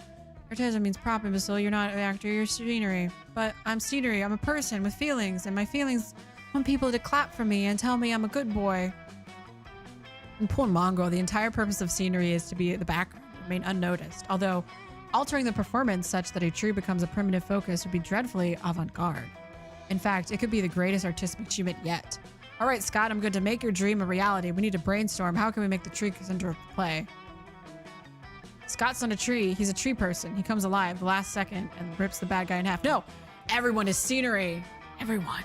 Arteza means prop, imbecile. You're not an actor, you're scenery. But I'm scenery. I'm a person with feelings, and my feelings want people to clap for me and tell me I'm a good boy. And poor Mongo, the entire purpose of scenery is to be at the background, remain unnoticed. Although, altering the performance such that a tree becomes a primitive focus would be dreadfully avant-garde. In fact, it could be the greatest artistic achievement yet. All right, Scott, I'm good to make your dream a reality. We need to brainstorm. How can we make the tree center of the play? Scott's not a tree. He's a tree person. He comes alive the last second and rips the bad guy in half. No, everyone is scenery. Everyone.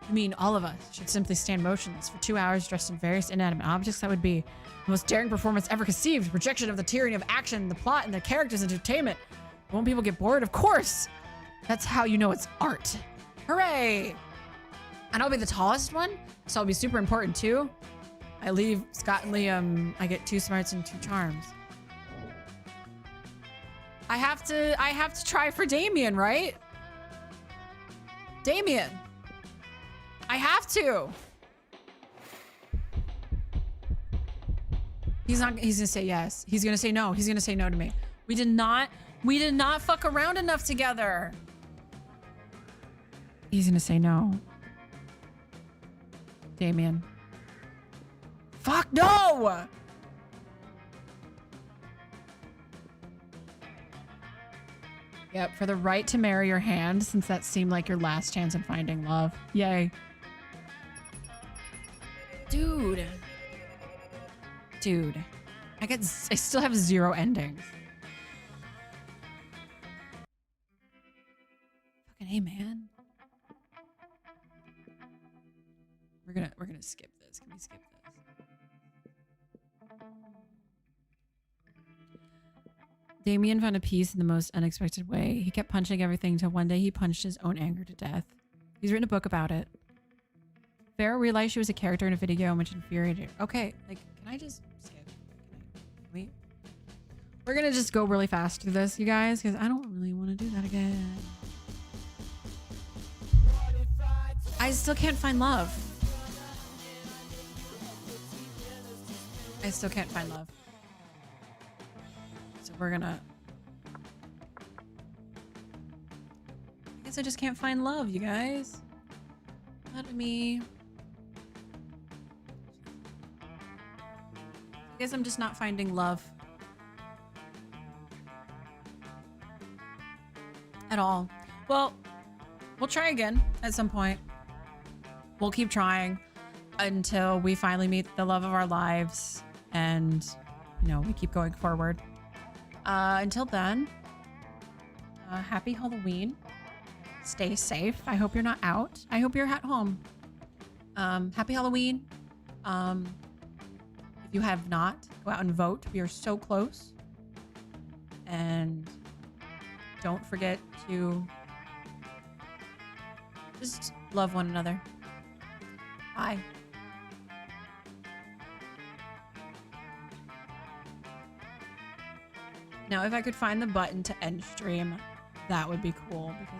I mean, all of us should simply stand motionless for 2 hours dressed in various inanimate objects. That would be the most daring performance ever conceived. Rejection of the tyranny of action, the plot, and the characters' entertainment. Won't people get bored? Of course. That's how you know it's art. Hooray! And I'll be the tallest one, so I'll be super important too. I leave Scott and Liam. I get 2 smarts and 2 charms. I have to try for Damien, right? Damien. I have to. He's gonna say yes. He's gonna say no. He's gonna say no to me. We did not fuck around enough together. He's gonna say no. Damien. Fuck no! Yep, for the right to marry your hand, since that seemed like your last chance at finding love. Yay. Dude. I still have 0 endings. Fucking hey, man. We're gonna skip this. Can we skip this? Damien found a peace in the most unexpected way. He kept punching everything till one day he punched his own anger to death. He's written a book about it. Farrah realized she was a character in a video game which infuriated her. Okay, like, can I just skip? Wait. We're gonna just go really fast through this, you guys, because I don't really want to do that again. I still can't find love. I still can't find love. So we're gonna... I guess I just can't find love, you guys. Let me... I guess I'm just not finding love. At all. Well, we'll try again at some point. We'll keep trying until we finally meet the love of our lives and, you know, we keep going forward. Until then, happy Halloween. Stay safe. I hope you're not out. I hope you're at home. Happy Halloween. If you have not, go out and vote. We are so close. And don't forget to just love one another. Bye. Now, if I could find the button to end stream, that would be cool because